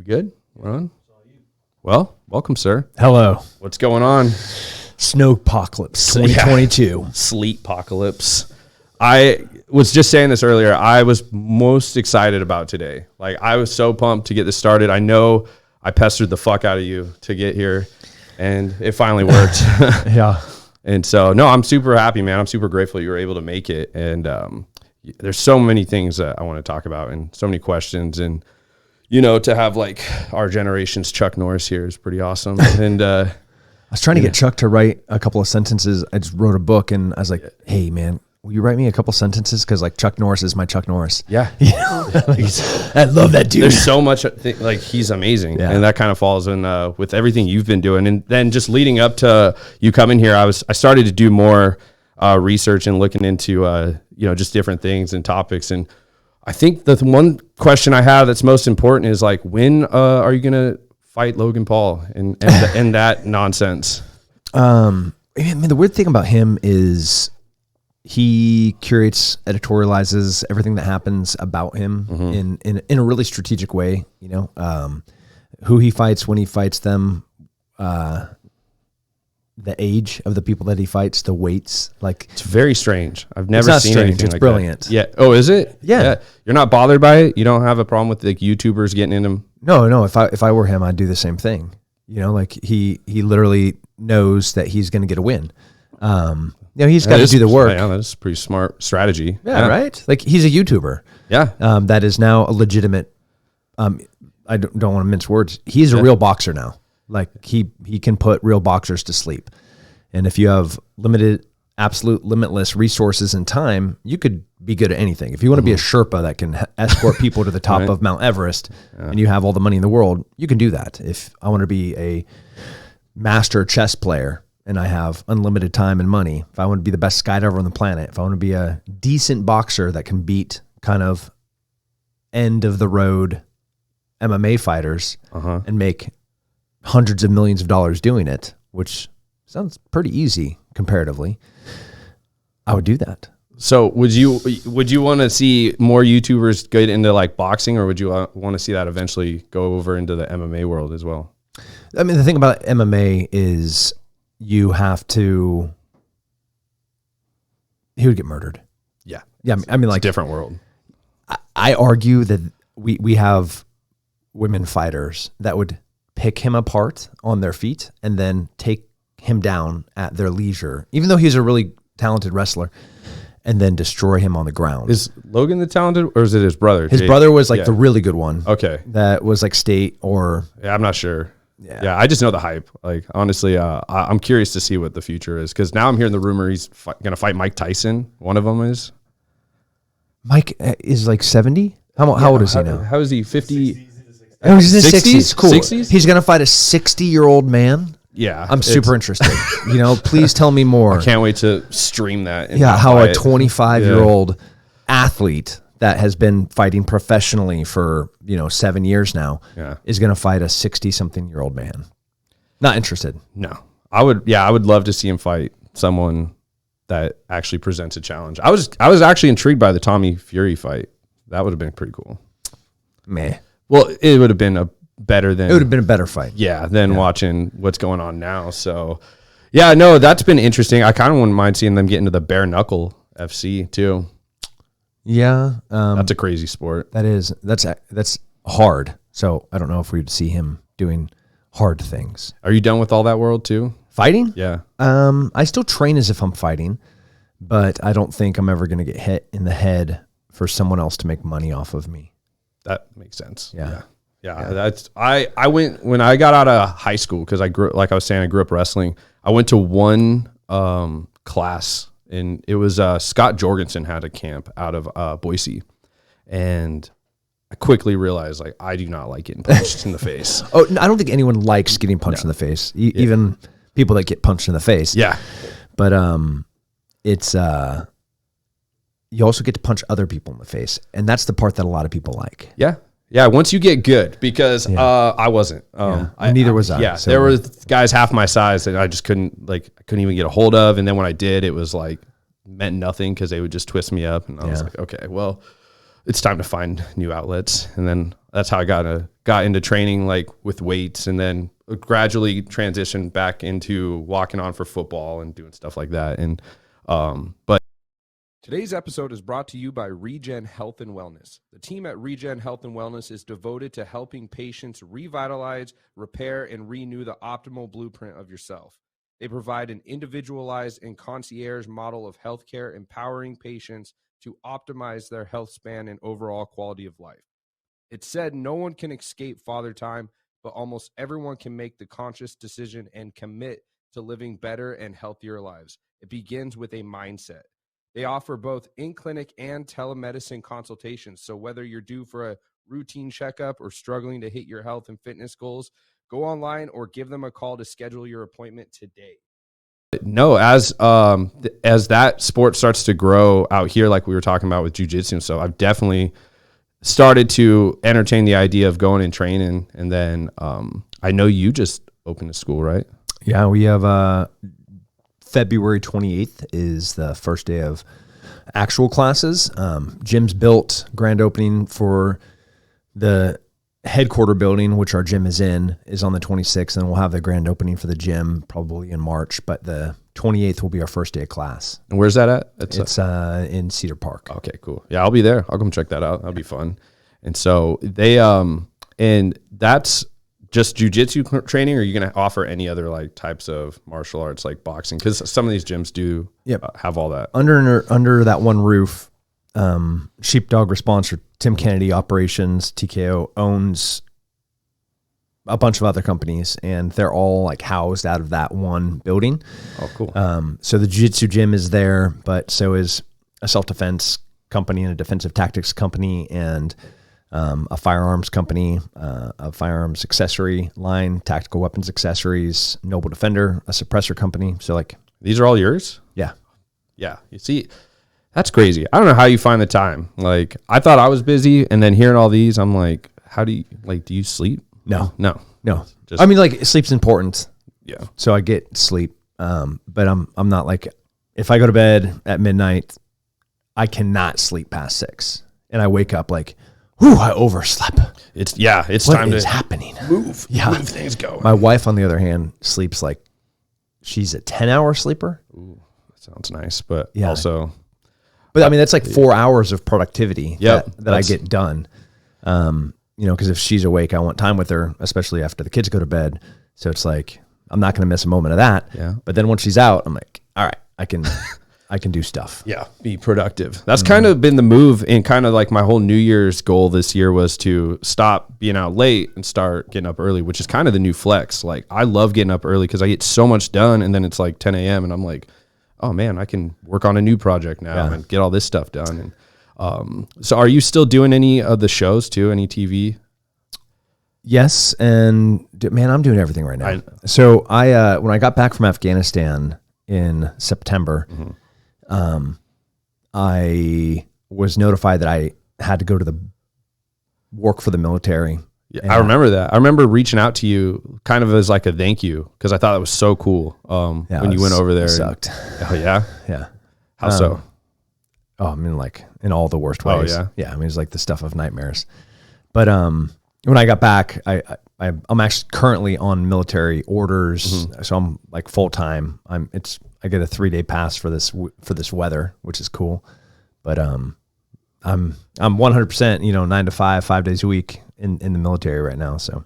We good? We're on? Well, welcome, sir. Hello. What's going on? Snowpocalypse 2022. Sleetpocalypse. I was just saying this earlier. I was most excited about today. Like, I was so pumped to get this started. I know I pestered the fuck out of you to get here, and it finally worked. Yeah. And so, no, I'm super happy, man. I'm super grateful you were able to make it. And there's so many things that I want to talk about and so many questions. And, you know, to have like our generation's Chuck Norris here is pretty awesome. And I was trying to get Chuck to write a couple of sentences. I just wrote a book and I was like, hey, man, will you write me a couple sentences? Because like Chuck Norris is my Chuck Norris. Yeah. You know? I love that dude. There's so much, like, he's amazing. Yeah. And that kind of falls in with everything you've been doing. And then just leading up to you coming here, I started to do more research and looking into, you know, just different things and topics. And I think the one question I have that's most important is like, when are you going to fight Logan Paul and that nonsense? I mean, the weird thing about him is he curates, editorializes everything that happens about him in a really strategic way, you know, who he fights, when he fights them, the age of the people that he fights, the weights, like it's very strange. I've never seen anything it's like brilliant. That. Yeah. Oh, is it? Yeah. You're not bothered by it? You don't have a problem with like YouTubers getting in them? No. If I were him, I'd do the same thing. You know, like he literally knows that he's going to get a win. You know, he's got to do the work. Yeah, that's a pretty smart strategy. Yeah, right. Like he's a YouTuber. Yeah. That is now a legitimate. I don't want to mince words. He's a real boxer now. Like he can put real boxers to sleep. And if you have absolute limitless resources and time, you could be good at anything. If you want to be a Sherpa that can escort people to the top of Mount Everest and you have all the money in the world, you can do that. If I want to be a master chess player and I have unlimited time and money, if I want to be the best skydiver on the planet, if I want to be a decent boxer that can beat kind of end of the road MMA fighters and make hundreds of millions of dollars doing it, which sounds pretty easy comparatively, I would do that. So would you want to see more YouTubers get into like boxing, or would you want to see that eventually go over into the MMA world as well? I mean, the thing about MMA is you have to, he would get murdered. Yeah. Yeah. I mean, like, it's a different world. I argue that we have women fighters that would pick him apart on their feet and then take him down at their leisure, even though he's a really talented wrestler, and then destroy him on the ground. Is Logan the talented, or is it his brother? His brother was like the really good one. Okay. That was like state or... Yeah, I'm not sure. Yeah, I just know the hype. Like, honestly, I'm curious to see what the future is, because now I'm hearing the rumor he's going to fight Mike Tyson. One of them is. Mike is like 70? How old is he now? How is he? 50? Oh, he's in his 60s? Cool. 60s? He's going to fight a 60-year-old man? Yeah. I'm super interested. You know, please tell me more. I can't wait to stream that. Yeah, how a 25-year-old athlete that has been fighting professionally for, 7 years now is going to fight a 60-something-year-old man. Not interested. No. I would love to see him fight someone that actually presents a challenge. I was actually intrigued by the Tommy Fury fight. That would have been pretty cool. Meh. Well, it would have been a better fight. Yeah, than watching what's going on now. So, yeah, no, that's been interesting. I kind of wouldn't mind seeing them get into the bare knuckle FC too. Yeah, that's a crazy sport. That's hard. So I don't know if we'd see him doing hard things. Are you done with all that world too? Fighting? Yeah. I still train as if I'm fighting, but I don't think I'm ever going to get hit in the head for someone else to make money off of me. That makes sense. Yeah. That's I went when I got out of high school, because I grew up wrestling. I went to one class, and it was Scott Jorgensen had a camp out of Boise, and I quickly realized, like, I do not like getting punched in the face. Oh, I don't think anyone likes getting punched in the face. Even people that get punched in the face. Yeah, but it's you also get to punch other people in the face, and that's the part that a lot of people like. Yeah, once you get good, because I wasn't. Neither was I. Yeah, so there were guys half my size that I just couldn't even get a hold of, and then when I did, it was like meant nothing, because they would just twist me up, and I was like, okay, well, it's time to find new outlets. And then that's how I got into training, like with weights, and then gradually transitioned back into walking on for football and doing stuff like that. And but today's episode is brought to you by ReGen Health and Wellness. The team at ReGen Health and Wellness is devoted to helping patients revitalize, repair, and renew the optimal blueprint of yourself. They provide an individualized and concierge model of healthcare, empowering patients to optimize their health span and overall quality of life. It's said no one can escape father time, but almost everyone can make the conscious decision and commit to living better and healthier lives. It begins with a mindset. They offer both in-clinic and telemedicine consultations. So whether you're due for a routine checkup or struggling to hit your health and fitness goals, go online or give them a call to schedule your appointment today. No, as that sport starts to grow out here, like we were talking about with jiu-jitsu, so I've definitely started to entertain the idea of going and training. And then I know you just opened a school, right? Yeah, we have February 28th is the first day of actual classes. Gym's built, grand opening for the headquarter building, which our gym is in, is on the 26th, and we'll have the grand opening for the gym probably in March, but the 28th will be our first day of class. And where's that at? It's in Cedar Park. Okay, cool. Yeah, I'll be there. I'll come check that out. That'll be fun. And so they, and that's just jiu-jitsu training, or are you going to offer any other like types of martial arts like boxing? Because some of these gyms do have all that. Under that one roof, Sheepdog Response or Tim Kennedy Operations, TKO, owns a bunch of other companies, and they're all like housed out of that one building. Oh, cool. So the jiu-jitsu gym is there, but so is a self-defense company and a defensive tactics company and a firearms company, a firearms accessory line, tactical weapons accessories, Noble Defender, a suppressor company. So like these are all yours? Yeah. Yeah. You see, that's crazy. I don't know how you find the time. Like I thought I was busy, and then hearing all these, I'm like, how do you sleep? No. Just, I mean, like sleep's important. Yeah. So I get sleep. But I'm not like, if I go to bed at midnight, I cannot sleep past 6, and I wake up like, whew, I overslept. It's what time is to happening. Move things going. My wife, on the other hand, sleeps like she's a 10-hour sleeper. Ooh, that sounds nice, but Yeah. also, But I mean, that's like 4 hours of productivity Yep, that I get done. Because if she's awake, I want time with her, especially after the kids go to bed. So it's like, I'm not going to miss a moment of that. Yeah. But then once she's out, I'm like, all right, I can do stuff. yeah, be productive. That's kind of been the move, and kind of like my whole New Year's goal this year was to stop being out late and start getting up early, which is kind of the new flex. Like I love getting up early because I get so much done, and then it's like 10 a.m. and I'm like, oh man, I can work on a new project now and get all this stuff done. And so are you still doing any of the shows too? Any TV? Yes. And man, I'm doing everything right now. So I, when I got back from Afghanistan in September, I was notified that I had to go to the work for the military. Yeah, I remember that. I remember reaching out to you kind of as like a thank you, because I thought it was so cool when you went over there. It sucked. Oh, yeah? Yeah. How so? Oh, I mean, like in all the worst ways. Oh, yeah? Yeah. I mean, it's like the stuff of nightmares. But when I got back, I'm actually currently on military orders. So I'm like full time. I get a 3-day pass for this weather, which is cool. But I'm 100%, 9 to 5, 5 days a week in the military right now. So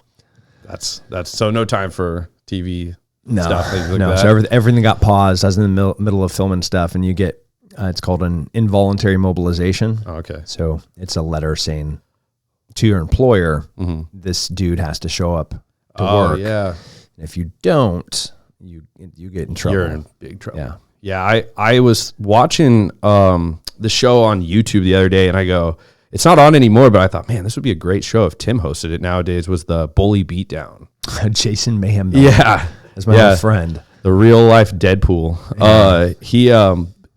that's so no time for TV stuff. No. So everything got paused. I was in the middle of filming stuff, and you get it's called an involuntary mobilization. Oh, okay. So it's a letter saying to your employer, this dude has to show up to work. Yeah. And if you don't, you get in trouble. You're in big trouble. Yeah. I was watching the show on YouTube the other day, and I go, it's not on anymore, but I thought, man, this would be a great show if Tim hosted it nowadays, was the Bully Beatdown. Jason Mayhem. Yeah. That's my old friend. The real life Deadpool.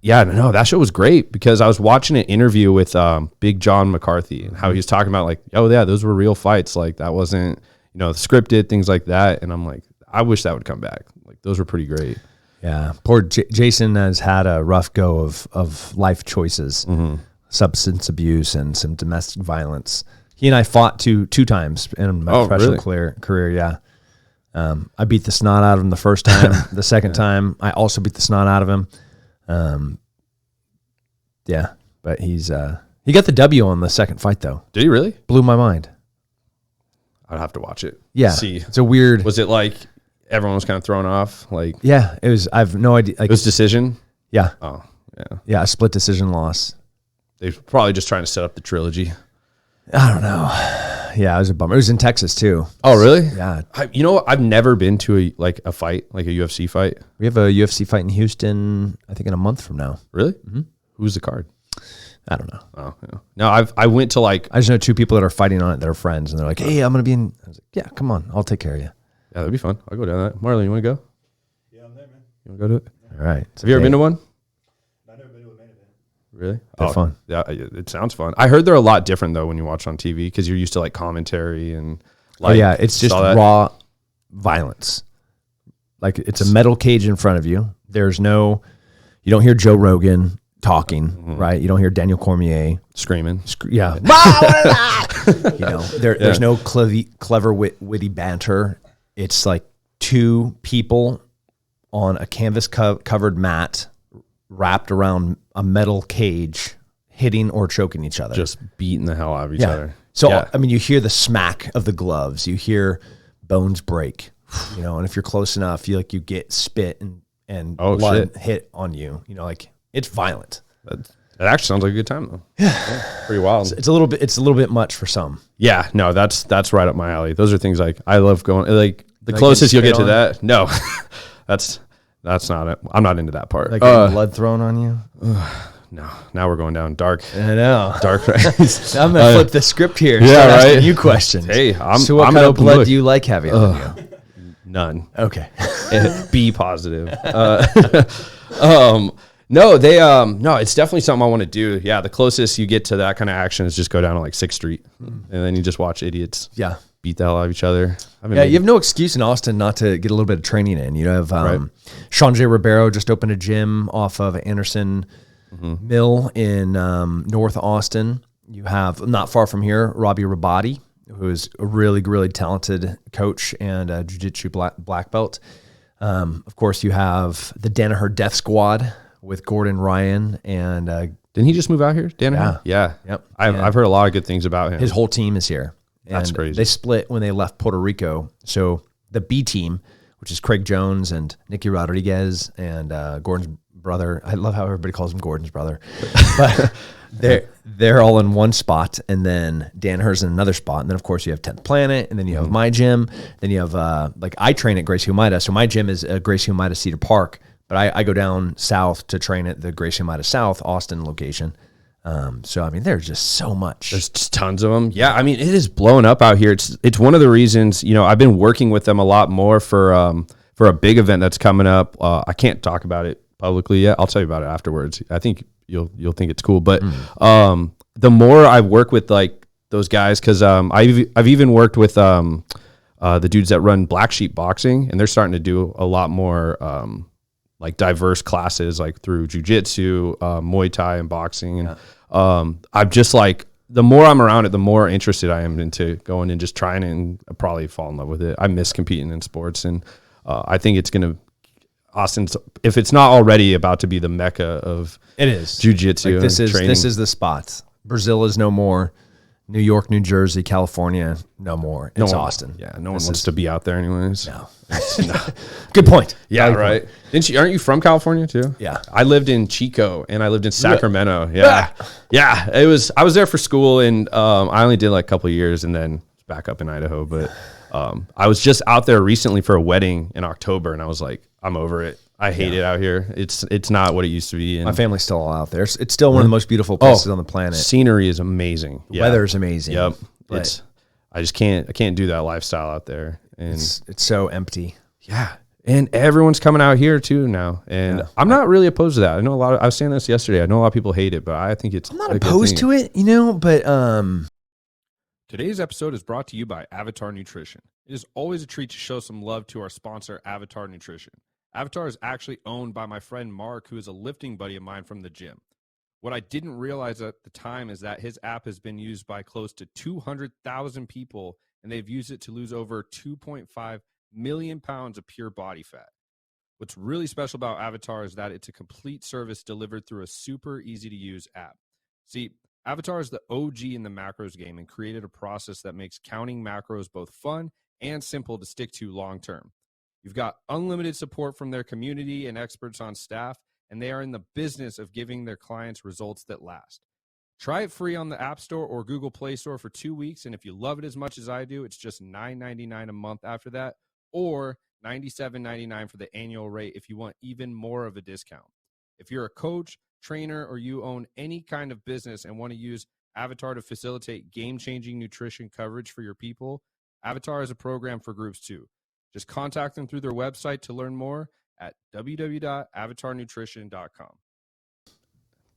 That show was great, because I was watching an interview with Big John McCarthy, and how he was talking about like, oh yeah, those were real fights. Like that wasn't, scripted, things like that. And I'm like, I wish that would come back. Like those were pretty great. Yeah. Poor Jason has had a rough go of life choices. substance abuse and some domestic violence. He and I fought two times in my professional career. Yeah. I beat the snot out of him the first time. The second time, I also beat the snot out of him. Yeah, but he got the W on the second fight though. Did he really? Blew my mind. I'd have to watch it. Yeah. See. It's a weird. Was it like everyone was kind of thrown off? Like, yeah, it was. I have no idea. Like, it was decision? Yeah. Oh, yeah. Yeah, a split decision loss. They're probably just trying to set up the trilogy. I don't know. Yeah, it was a bummer. It was in Texas too. Oh, really? Yeah. You know, I've never been to a fight, like a UFC fight. We have a UFC fight in Houston, I think in a month from now. Really? Mm-hmm. Who's the card? I don't know. Oh, yeah. No, I went to like. I just know two people that are fighting on it that are friends, and they're like, "Hey, I'm gonna be in." I was like, "Yeah, come on, I'll take care of you." Yeah, that'd be fun. I'll go down that. Marlon, you want to go? Yeah, I'm there, man. You want to go to it? All right. Have you ever been to one? I've never been to a main event. Really? They're fun. Yeah, it sounds fun. I heard they're a lot different though when you watch on TV because you're used to like commentary and. Like, oh yeah, it's just raw violence. Like it's a metal cage in front of you. You don't hear Joe Rogan talking, right? You don't hear Daniel Cormier screaming. Yeah. There's no clever witty banter. It's like two people on a canvas covered mat wrapped around a metal cage hitting or choking each other. Just beating the hell out of each other. So, I mean, you hear the smack of the gloves. You hear bones break, and if you're close enough, you get spit and blood hit on you. Like it's violent. That actually sounds like a good time though. Yeah. Pretty wild. It's a little bit much for some. Yeah, no, that's right up my alley. Those are things like I love going, like the closest you'll get to that. No, that's not it. I'm not into that part. Like blood thrown on you. No, now we're going down dark. I know. Dark. I'm gonna flip the script here. Yeah, start asking right. you questions. Hey, so what kind of blood do you like having on you? None. Okay. Be positive. No, it's definitely something I want to do. Yeah, the closest you get to that kind of action is just go down to like 6th Street, and then you just watch idiots. Yeah. Beat the hell out of each other. You have no excuse in Austin not to get a little bit of training in. You have Sean J. Ribeiro just opened a gym off of Anderson Mill in North Austin. You have, not far from here, Robbie Rabati, who is a really, really talented coach and a jiu-jitsu black belt. Of course, you have the Danaher Death Squad with Gordon Ryan and didn't he just move out here, Danaher? Yeah. Yep. I've heard a lot of good things about him. His whole team is here. That's crazy. They split when they left Puerto Rico. So the B team, which is Craig Jones and Nicky Rodriguez and Gordon's brother. I love how everybody calls him Gordon's brother. But they're all in one spot, and then Danaher's in another spot. And then, of course, you have 10th Planet, and then you have my gym. Then you have, I train at Gracie Humaita. So my gym is Gracie Humaita Cedar Park. But I go down south to train at the Gracie Humaita South Austin location. So, I mean, there's just so much. There's just tons of them. Yeah, I mean, it is blowing up out here. It's one of the reasons, I've been working with them a lot more for a big event that's coming up. I can't talk about it publicly yet. I'll tell you about it afterwards. I think you'll think it's cool. But the more I work with like those guys, because I've even worked with the dudes that run Black Sheep Boxing, and they're starting to do a lot more like diverse classes, like through jiu-jitsu, Muay Thai, and boxing. And I'm just like, the more I'm around it, the more interested I am into going and just trying it, and I'll probably fall in love with it. I miss competing in sports, and I think it's going to, Austin's, if it's not already about to be the mecca of jiu-jitsu. Like this is the spot. Brazil is no more. New York, New Jersey, California, no more. It's Austin. Yeah, no one wants to be out there anyways. No. Good point. Yeah, right. Aren't you from California too? Yeah. I lived in Chico and I lived in Sacramento. Yeah. Yeah. I was there for school, and I only did like a couple of years and then back up in Idaho. But I was just out there recently for a wedding in October, and I was like, I'm over it. I hate it out here. It's not what it used to be. And my family's still all out there. It's still one of the most beautiful places on the planet. Scenery is amazing. The weather is amazing. Yep. I can't do that lifestyle out there. And it's so empty. Yeah. And everyone's coming out here too now. And I'm not really opposed to that. I know I was saying this yesterday. I know a lot of people hate it, but I think I'm not opposed to it, but Today's episode is brought to you by Avatar Nutrition. It is always a treat to show some love to our sponsor, Avatar Nutrition. Avatar is actually owned by my friend Mark, who is a lifting buddy of mine from the gym. What I didn't realize at the time is that his app has been used by close to 200,000 people, and they've used it to lose over 2.5 million pounds of pure body fat. What's really special about Avatar is that it's a complete service delivered through a super easy-to-use app. See, Avatar is the OG in the macros game and created a process that makes counting macros both fun and simple to stick to long-term. You've got unlimited support from their community and experts on staff, and they are in the business of giving their clients results that last. Try it free on the App Store or Google Play Store for 2 weeks, and if you love it as much as I do, it's just $9.99 a month after that, or $97.99 for the annual rate if you want even more of a discount. If you're a coach, trainer, or you own any kind of business and want to use Avatar to facilitate game-changing nutrition coverage for your people, Avatar is a program for groups too. Just contact them through their website to learn more at www.avatarnutrition.com.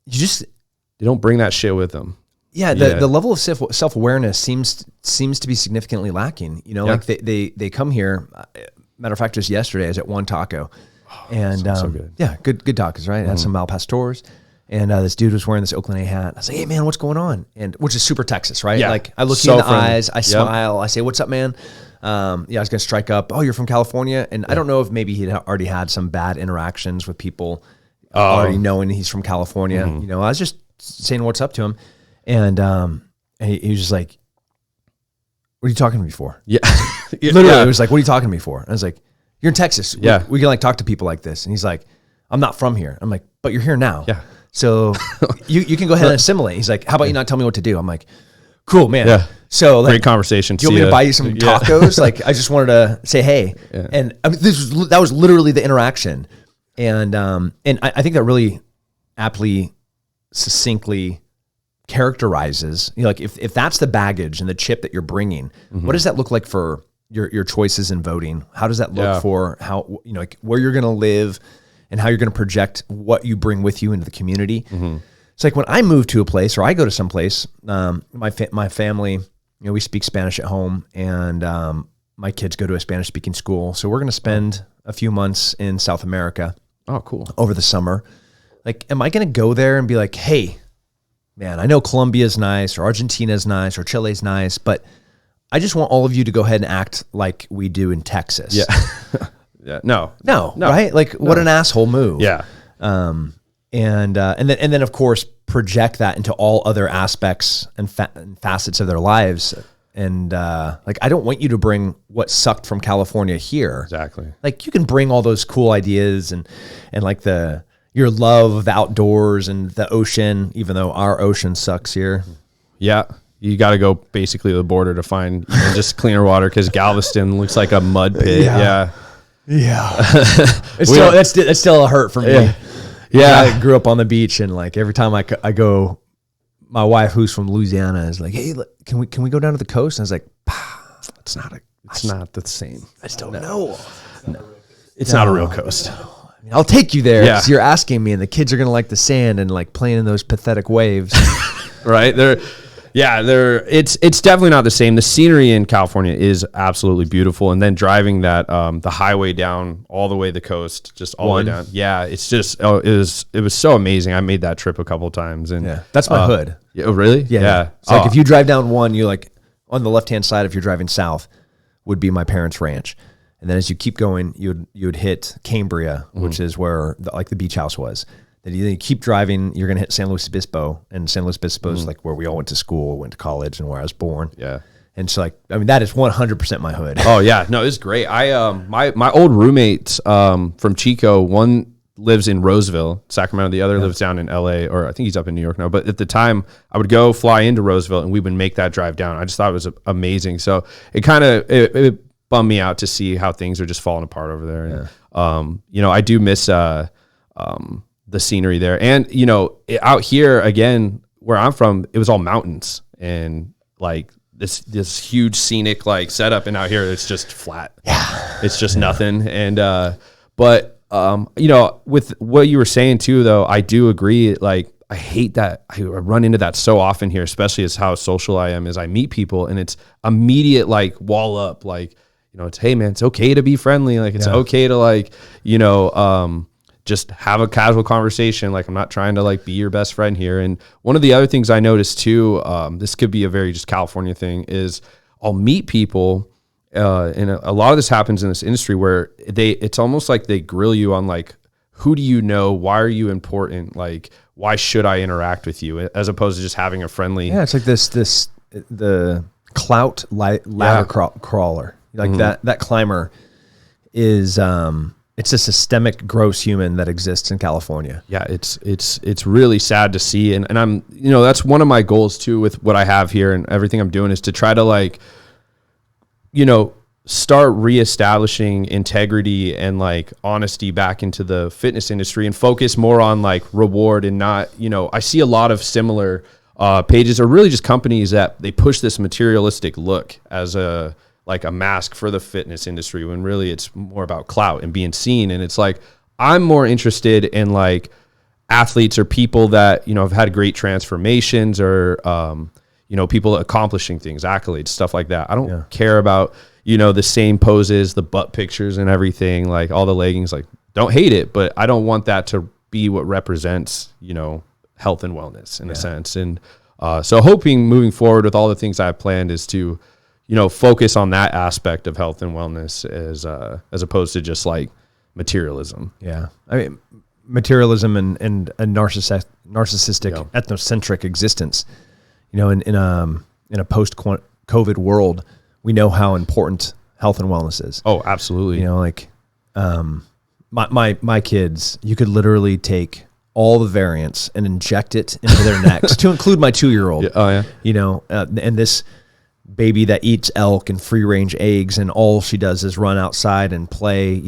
They don't bring that shit with them. Yeah, the level of self-awareness seems to be significantly lacking. You know, like they come here. Matter of fact, just yesterday I was at One Taco, and so good. Yeah, good tacos, right? Had some Malpastors, and this dude was wearing this Oakland A hat. I was like, "Hey man, what's going on?" And which is super Texas, right? Yeah. Like I look you in the eyes, I smile, I say, "What's up, man?" I was gonna strike up. Oh, you're from California, and I don't know if maybe he'd already had some bad interactions with people already knowing he's from California. You know, I was just saying what's up to him, and he was just like, "What are you talking to me for?" Yeah, literally, it was like, "What are you talking to me for?" And I was like, "You're in Texas. Yeah, we can like talk to people like this." And he's like, "I'm not from here." I'm like, "But you're here now." Yeah. So you can go ahead and assimilate. He's like, "How about you not tell me what to do?" I'm like, "Cool, man." Yeah. So like, great conversation. Do you want me to buy you some tacos? Like, I just wanted to say hey. Yeah. And I mean, that was literally the interaction. And I think that really aptly, succinctly characterizes, you know, like if that's the baggage and the chip that you're bringing, what does that look like for your choices in voting? How does that look for how, you know, like where you're going to live and how you're going to project what you bring with you into the community? It's like when I move to a place or I go to some place, my family, you know, we speak Spanish at home, and my kids go to a Spanish speaking school. So we're going to spend a few months in South America. Oh, cool. Over the summer. Like, am I going to go there and be like, "Hey, man, I know Colombia's nice or Argentina's nice or Chile's nice, but I just want all of you to go ahead and act like we do in Texas." Yeah. Yeah. No, right? Like, what an asshole move. Yeah. And then of course project that into all other aspects and facets of their lives. And like, I don't want you to bring what sucked from California here. Exactly. Like, you can bring all those cool ideas and like your love of the outdoors and the ocean, even though our ocean sucks here. Yeah. You got to go basically to the border to find just cleaner water, because Galveston looks like a mud pit. Yeah. It's still a hurt for me. Yeah. I grew up on the beach, and like every time I go, my wife, who's from Louisiana, is like, "Hey, can we go down to the coast?" And I was like, "It's not the same. I just don't know. It's not a real coast." I mean, I'll take you there. You're asking me, and the kids are gonna like the sand and like playing in those pathetic waves. Right? It's definitely not the same. The scenery in California is absolutely beautiful, and then driving that the highway down all the way the coast, just all the way down. Yeah, it's just it was so amazing. I made that trip a couple times, and that's my hood. Oh, really? Yeah. It's like if you drive down one, you're like on the left hand side. If you're driving south, would be my parents' ranch, and then as you keep going, you would hit Cambria, which is where the beach house was. Then you keep driving, you're going to hit San Luis Obispo, and San Luis Obispo is like where we all went to school, went to college, and where I was born. Yeah. And so, like, I mean, that is 100% my hood. Oh yeah, no, it's great. I my old roommates from Chico, one lives in Roseville, Sacramento. The other lives down in LA, or I think he's up in New York now. But at the time, I would go fly into Roseville, and we would make that drive down. I just thought it was amazing. So it kind of it bummed me out to see how things are just falling apart over there. Yeah. And, you know, I do miss the scenery there. And, you know, out here again, where I'm from, it was all mountains and like this huge scenic like setup. And out here, it's just flat. Yeah. It's just nothing. And, but you know, with what you were saying too, though, I do agree. Like, I hate that. I run into that so often here, especially as how social I am, is I meet people and it's immediate, like wall up, like, you know, it's, hey man, it's okay to be friendly. Like it's okay to like, you know, just have a casual conversation. Like, I'm not trying to like be your best friend here. And one of the other things I noticed too, this could be a very just California thing, is I'll meet people, and a lot of this happens in this industry where it's almost like they grill you on like, who do you know? Why are you important? Like, why should I interact with you? As opposed to just having a friendly. Yeah, it's like the clout ladder crawler. Like that climber is it's a systemic gross human that exists in California. Yeah, it's really sad to see, and I'm, that's one of my goals too with what I have here and everything I'm doing, is to try to like, start reestablishing integrity and like honesty back into the fitness industry and focus more on like reward and not, I see a lot of similar pages, or really just companies that they push this materialistic look as a mask for the fitness industry, when really it's more about clout and being seen. And it's like, I'm more interested in like athletes or people that, have had great transformations, or, people accomplishing things, accolades, stuff like that. I don't care about, the same poses, the butt pictures and everything, like all the leggings, like don't hate it, but I don't want that to be what represents, health and wellness in a sense. And so hoping moving forward with all the things I've planned is to, focus on that aspect of health and wellness as opposed to just like materialism. Yeah. I mean, materialism and a narcissistic, ethnocentric existence, in a post-COVID world, we know how important health and wellness is. Oh, absolutely. My kids, you could literally take all the variants and inject it into their necks, to include my 2-year-old. Oh yeah. And this baby that eats elk and free range eggs, and all she does is run outside and play,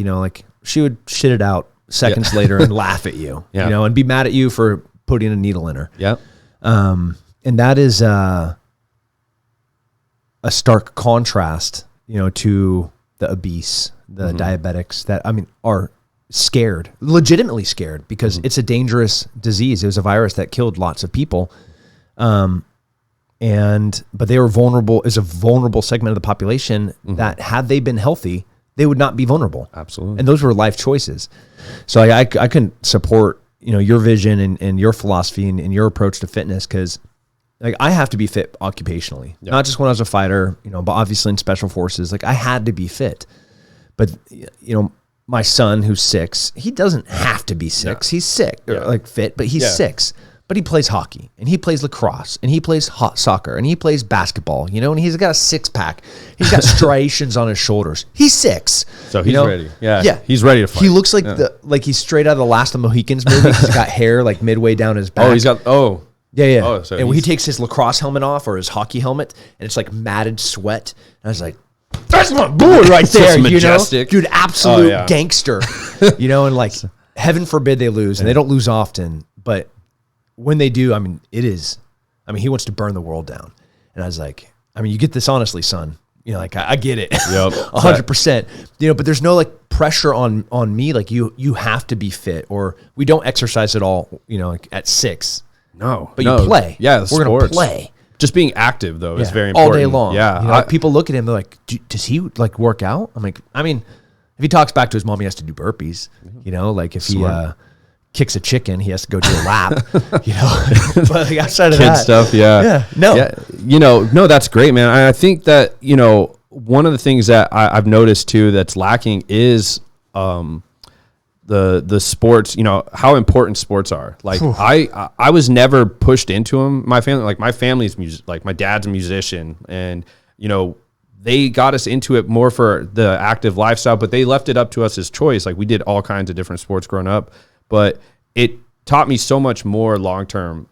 she would shit it out seconds later and laugh at you, and be mad at you for putting a needle in her. Yeah. And that is a stark contrast, to the obese, the diabetics that, are scared, legitimately scared, because it's a dangerous disease. It was a virus that killed lots of people. But they were vulnerable, as a vulnerable segment of the population that, had they been healthy, they would not be vulnerable. Absolutely. And those were life choices. So I can support, your vision and your philosophy and your approach to fitness, because like I have to be fit occupationally, not just when I was a fighter, but obviously in special forces, like I had to be fit. But, my son who's 6, he doesn't have to be 6. He's sick, or like fit, but he's 6. But he plays hockey, and he plays lacrosse, and he plays soccer, and he plays basketball, and he's got a 6-pack. He's got striations on his shoulders. He's 6. So he's ready. Yeah. He's ready to fight. He looks like he's straight out of the Last of the Mohicans movie. He's got hair like midway down his back. Yeah. Oh, so and when he takes his lacrosse helmet off, or his hockey helmet, and it's like matted sweat, and I was like, that's my boy right there, majestic. Dude, absolute gangster, and like, heaven forbid they lose, and they don't lose often, but when they do, he wants to burn the world down. And I was like, you get this honestly, son. I get it. Yep. 100%. But there's no like pressure on me. Like you have to be fit, or we don't exercise at all, like at 6. No. But you play. Yeah, we're going to play. Just being active though is very important. All day long. Yeah. People look at him, they're like, does he like work out? I'm like, if he talks back to his mom, he has to do burpees. Like if he kicks a chicken, he has to go do a lap. But like outside of that stuff, no, that's great, man. I think that one of the things that I've noticed too that's lacking is the sports. How important sports are. Like I was never pushed into them. My family's music. Like my dad's a musician, and they got us into it more for the active lifestyle, but they left it up to us as choice. Like we did all kinds of different sports growing up. But it taught me so much more long-term,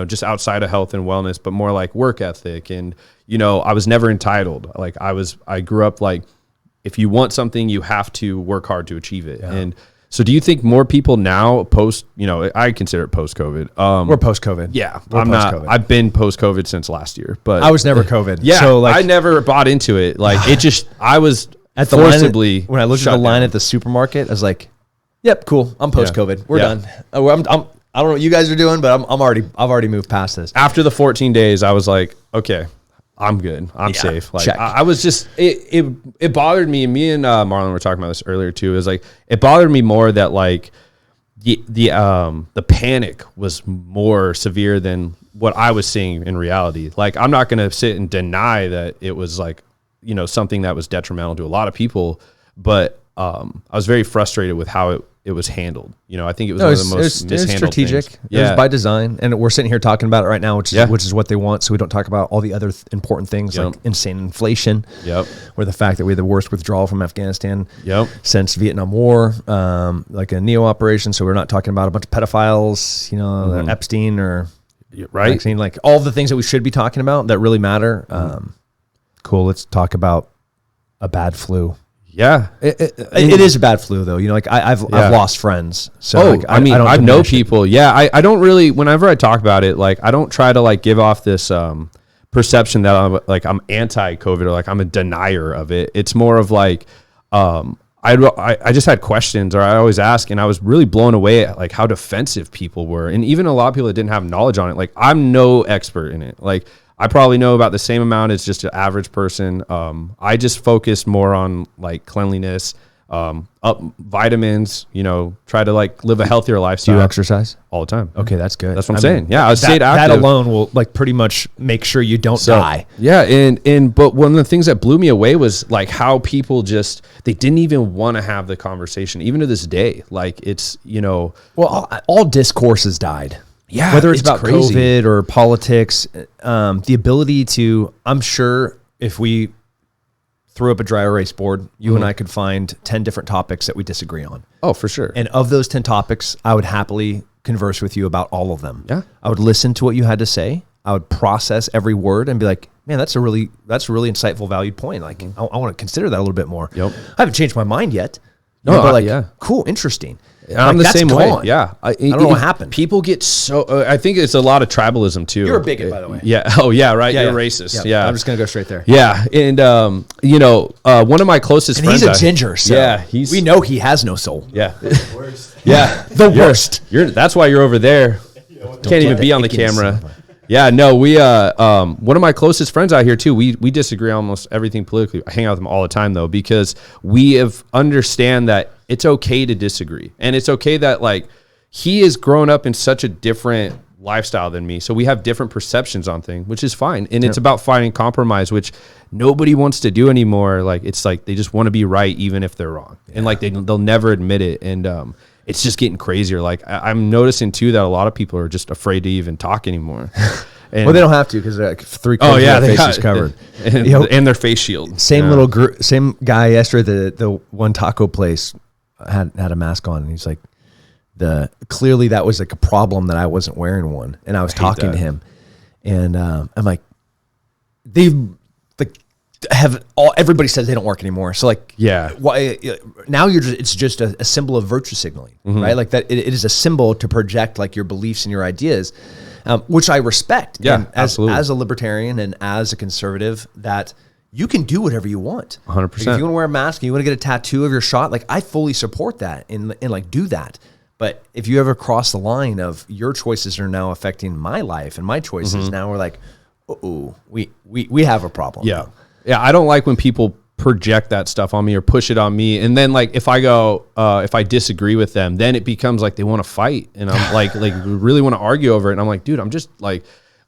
just outside of health and wellness, but more like work ethic. And, I was never entitled. Like I grew up like, if you want something, you have to work hard to achieve it. Yeah. And so do you think more people now I consider it post-COVID. We're post-COVID. Yeah. I've been post-COVID since last year, but I was never COVID. Yeah. So I never bought into it. Like I was at the forcibly when I looked at the line at the supermarket, I was like, yep, cool. I'm post-COVID. We're done. I don't know what you guys are doing, but I've already moved past this. After the 14 days, I was like, okay, I'm good. I'm safe. Like I was just it bothered me. And me and Marlon were talking about this earlier too. Is like it bothered me more that like the panic was more severe than what I was seeing in reality. Like, I'm not going to sit and deny that it was like, you know, something that was detrimental to a lot of people, but I was very frustrated with how it was handled. You know, I think it was one of the most mishandled strategic. things. It was by design, and we're sitting here talking about it right now, which is what they want. So we don't talk about all the other important things like insane inflation, or the fact that we had the worst withdrawal from Afghanistan since Vietnam War, like a NEO operation. So we're not talking about a bunch of pedophiles, you know, Epstein or vaccine, like all the things that we should be talking about that really matter. Cool. Let's talk about a bad flu. Yeah, it is a bad flu though. You know, like I've lost friends. So I mean, I know people. Yeah, I don't really. Whenever I talk about it, like I don't try to like give off this perception that I'm anti-COVID or like I'm a denier of it. It's more of like I just had questions, or I always ask, and I was really blown away at like how defensive people were, and even a lot of people that didn't have knowledge on it. Like, I'm no expert in it. Like, I probably know about the same amount as just an average person. I just focus more on like cleanliness, up vitamins, you know, try to like live a healthier lifestyle. Do you exercise? All the time. Okay, that's good. That's what I'm saying. Yeah, I stayed active. That alone will like pretty much make sure you don't die. Yeah, but one of the things that blew me away was like how people they didn't even want to have the conversation, even to this day. Like, it's, you know, well, all discourse has died. Yeah, whether it's about crazy. COVID or politics, the ability to, I'm sure if we threw up a dry erase board, you and I could find 10 different topics that we disagree on. Oh, for sure. And of those 10 topics, I would happily converse with you about all of them. Yeah. I would listen to what you had to say. I would process every word and be like, man, that's a really insightful, valued point. Like, I want to consider that a little bit more. Yep. I haven't changed my mind yet. No, but like, cool, interesting. I'm the same way. Yeah. I don't know what happened. People get so, I think it's a lot of tribalism too. You're a bigot, by the way. Yeah. Oh yeah. Right. You're racist. Yeah. I'm just going to go straight there. Yeah. And, you know, one of my closest friends. He's a ginger. So we know he has no soul. Yeah. Worst. Yeah. The worst. That's why you're over there. Can't even be on the camera. Yeah, no, we one of my closest friends out here too. We disagree on almost everything politically. I hang out with them all the time though, because we have understand that it's okay to disagree, and it's okay that like he has grown up in such a different lifestyle than me, so we have different perceptions on things, which is fine. And it's about finding compromise, which nobody wants to do anymore. Like, it's like they just want to be right even if they're wrong, and like they'll never admit it. And it's just getting crazier. Like, I'm noticing too that a lot of people are just afraid to even talk anymore. And, well, they don't have to because like 3/4 of their face is covered, and their face shield. Same same guy yesterday. The one taco place had a mask on, and he's like, clearly that was like a problem that I wasn't wearing one, and I was talking to him, and I'm like, everybody says they don't work anymore. So like, why now it's just a symbol of virtue signaling, right? Like that, it is a symbol to project like your beliefs and your ideas, which I respect. Yeah, and absolutely. As a libertarian and as a conservative, that you can do whatever you want. 100%. Like if you want to wear a mask and you want to get a tattoo of your shot, like I fully support that and like do that. But if you ever cross the line of your choices are now affecting my life and my choices, now we're like, we have a problem. Yeah. Yeah, I don't like when people project that stuff on me or push it on me. And then like if I disagree with them, then it becomes like they want to fight. And I'm like really want to argue over it. And I'm like, dude, I'm just like,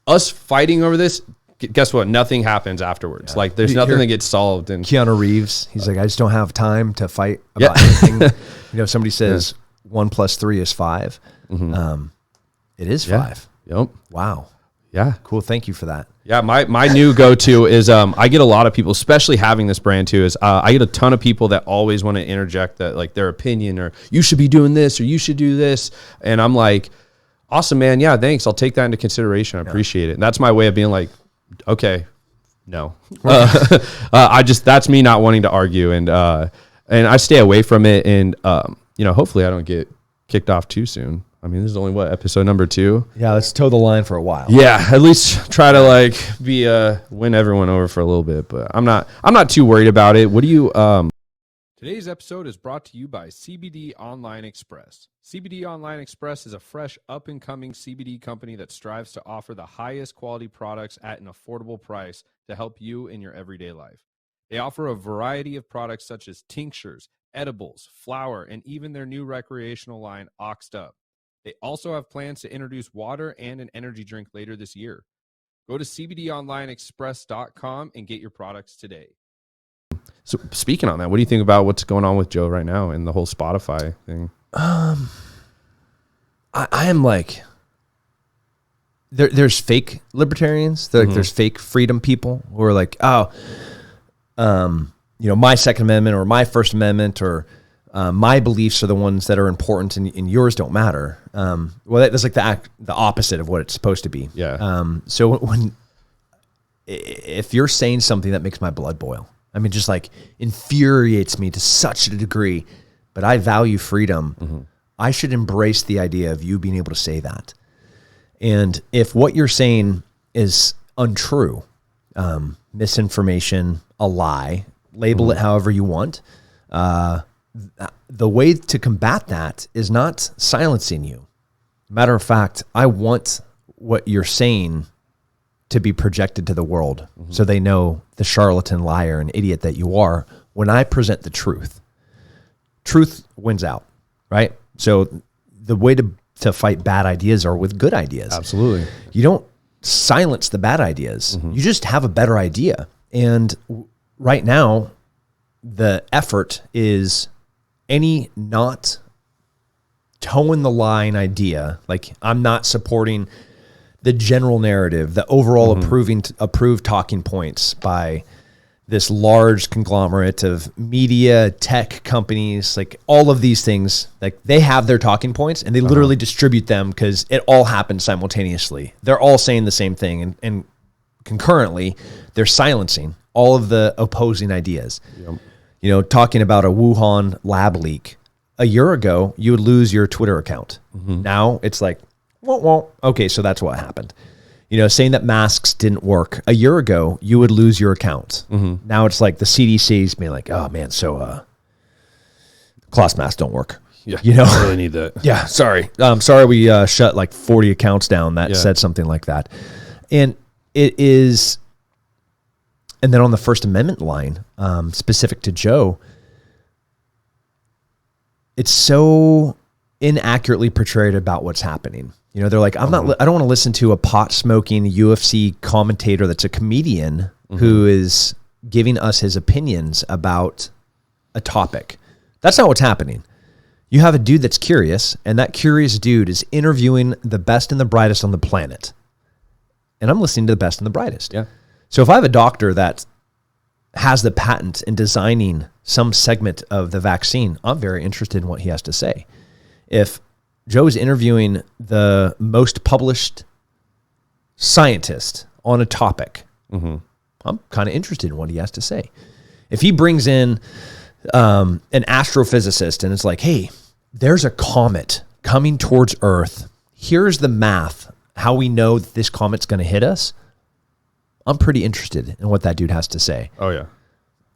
us fighting over this, guess what? Nothing happens afterwards. Yeah. Like there's nothing that gets solved. And Keanu Reeves, he's like, I just don't have time to fight about anything. You know, somebody says 1 + 3 is 5. It is 5. Yep. Wow. Yeah. Cool. Thank you for that. Yeah, my new go-to is I get a lot of people, especially having this brand too, is I get a ton of people that always want to interject that like their opinion or you should be doing this or you should do this. And I'm like, awesome, man. Yeah, thanks. I'll take that into consideration. I appreciate it. And that's my way of being like, okay, no. That's me not wanting to argue. And I stay away from it. And, hopefully I don't get kicked off too soon. I mean, this is only episode number 2. Yeah, let's toe the line for a while. Yeah, at least try to like win everyone over for a little bit, but I'm not too worried about it. What do you Today's episode is brought to you by CBD Online Xpress. CBD Online Xpress is a fresh up and coming CBD company that strives to offer the highest quality products at an affordable price to help you in your everyday life. They offer a variety of products such as tinctures, edibles, flour, and even their new recreational line, Oxed Up. They also have plans to introduce water and an energy drink later this year. Go to CBDOnlineXpress.com and get your products today. So speaking on that, what do you think about what's going on with Joe right now and the whole Spotify thing? I am like, there's fake libertarians. There's fake freedom people who are like, my Second Amendment or my First Amendment or my beliefs are the ones that are important and yours don't matter. That's like the opposite of what it's supposed to be. Yeah. So if you're saying something that makes my blood boil, I mean, just like infuriates me to such a degree, but I value freedom, I should embrace the idea of you being able to say that. And if what you're saying is untrue, misinformation, a lie, label it however you want, the way to combat that is not silencing you. Matter of fact, I want what you're saying to be projected to the world so they know the charlatan, liar, and idiot that you are when I present the truth. Truth wins out, right? So the way to fight bad ideas are with good ideas. Absolutely. You don't silence the bad ideas. You just have a better idea. And right now, the effort is any not toeing the line idea. Like, I'm not supporting the general narrative, the overall approved talking points by this large conglomerate of media, tech companies, like all of these things, like they have their talking points and they literally distribute them because it all happens simultaneously. They're all saying the same thing and concurrently they're silencing all of the opposing ideas. Yep. Talking about a Wuhan lab leak. A year ago, you would lose your Twitter account. Now it's like, okay, so that's what happened. Saying that masks didn't work. A year ago, you would lose your account. Now it's like the CDC's being like, oh man, so cloth masks don't work. Yeah, I really need that. Yeah, sorry. We shut like 40 accounts down that said something like that. And it is, and then on the First Amendment line, specific to Joe, it's so inaccurately portrayed about what's happening. They're like, I don't want to listen to a pot smoking UFC commentator that's a comedian who is giving us his opinions about a topic. That's not what's happening. You have a dude that's curious, and that curious dude is interviewing the best and the brightest on the planet. And I'm listening to the best and the brightest. Yeah. So if I have a doctor that has the patent in designing some segment of the vaccine, I'm very interested in what he has to say. If Joe's interviewing the most published scientist on a topic, I'm kind of interested in what he has to say. If he brings in an astrophysicist and it's like, hey, there's a comet coming towards Earth. Here's the math, how we know that this comet's going to hit us. I'm pretty interested in what that dude has to say. Oh, yeah.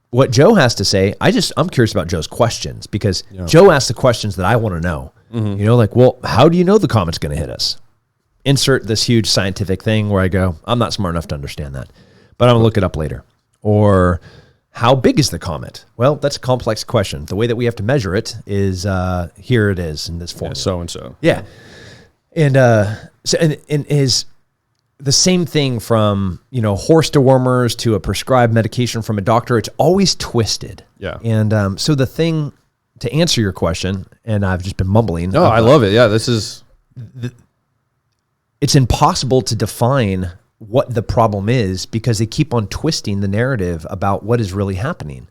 What Joe has to say, I'm curious about Joe's questions because Joe asks the questions that I want to know. How do you know the comet's going to hit us? Insert this huge scientific thing where I go, I'm not smart enough to understand that, but I'm going to look it up later. Or how big is the comet? Well, that's a complex question. The way that we have to measure it is here it is in this form. So-and-so. Yeah. And is the same thing from, horse dewormers to a prescribed medication from a doctor. It's always twisted. Yeah. And so the thing, to answer your question, and I've just been mumbling. No, I love it. Yeah, this is... It's impossible to define what the problem is because they keep on twisting the narrative about what is really happening.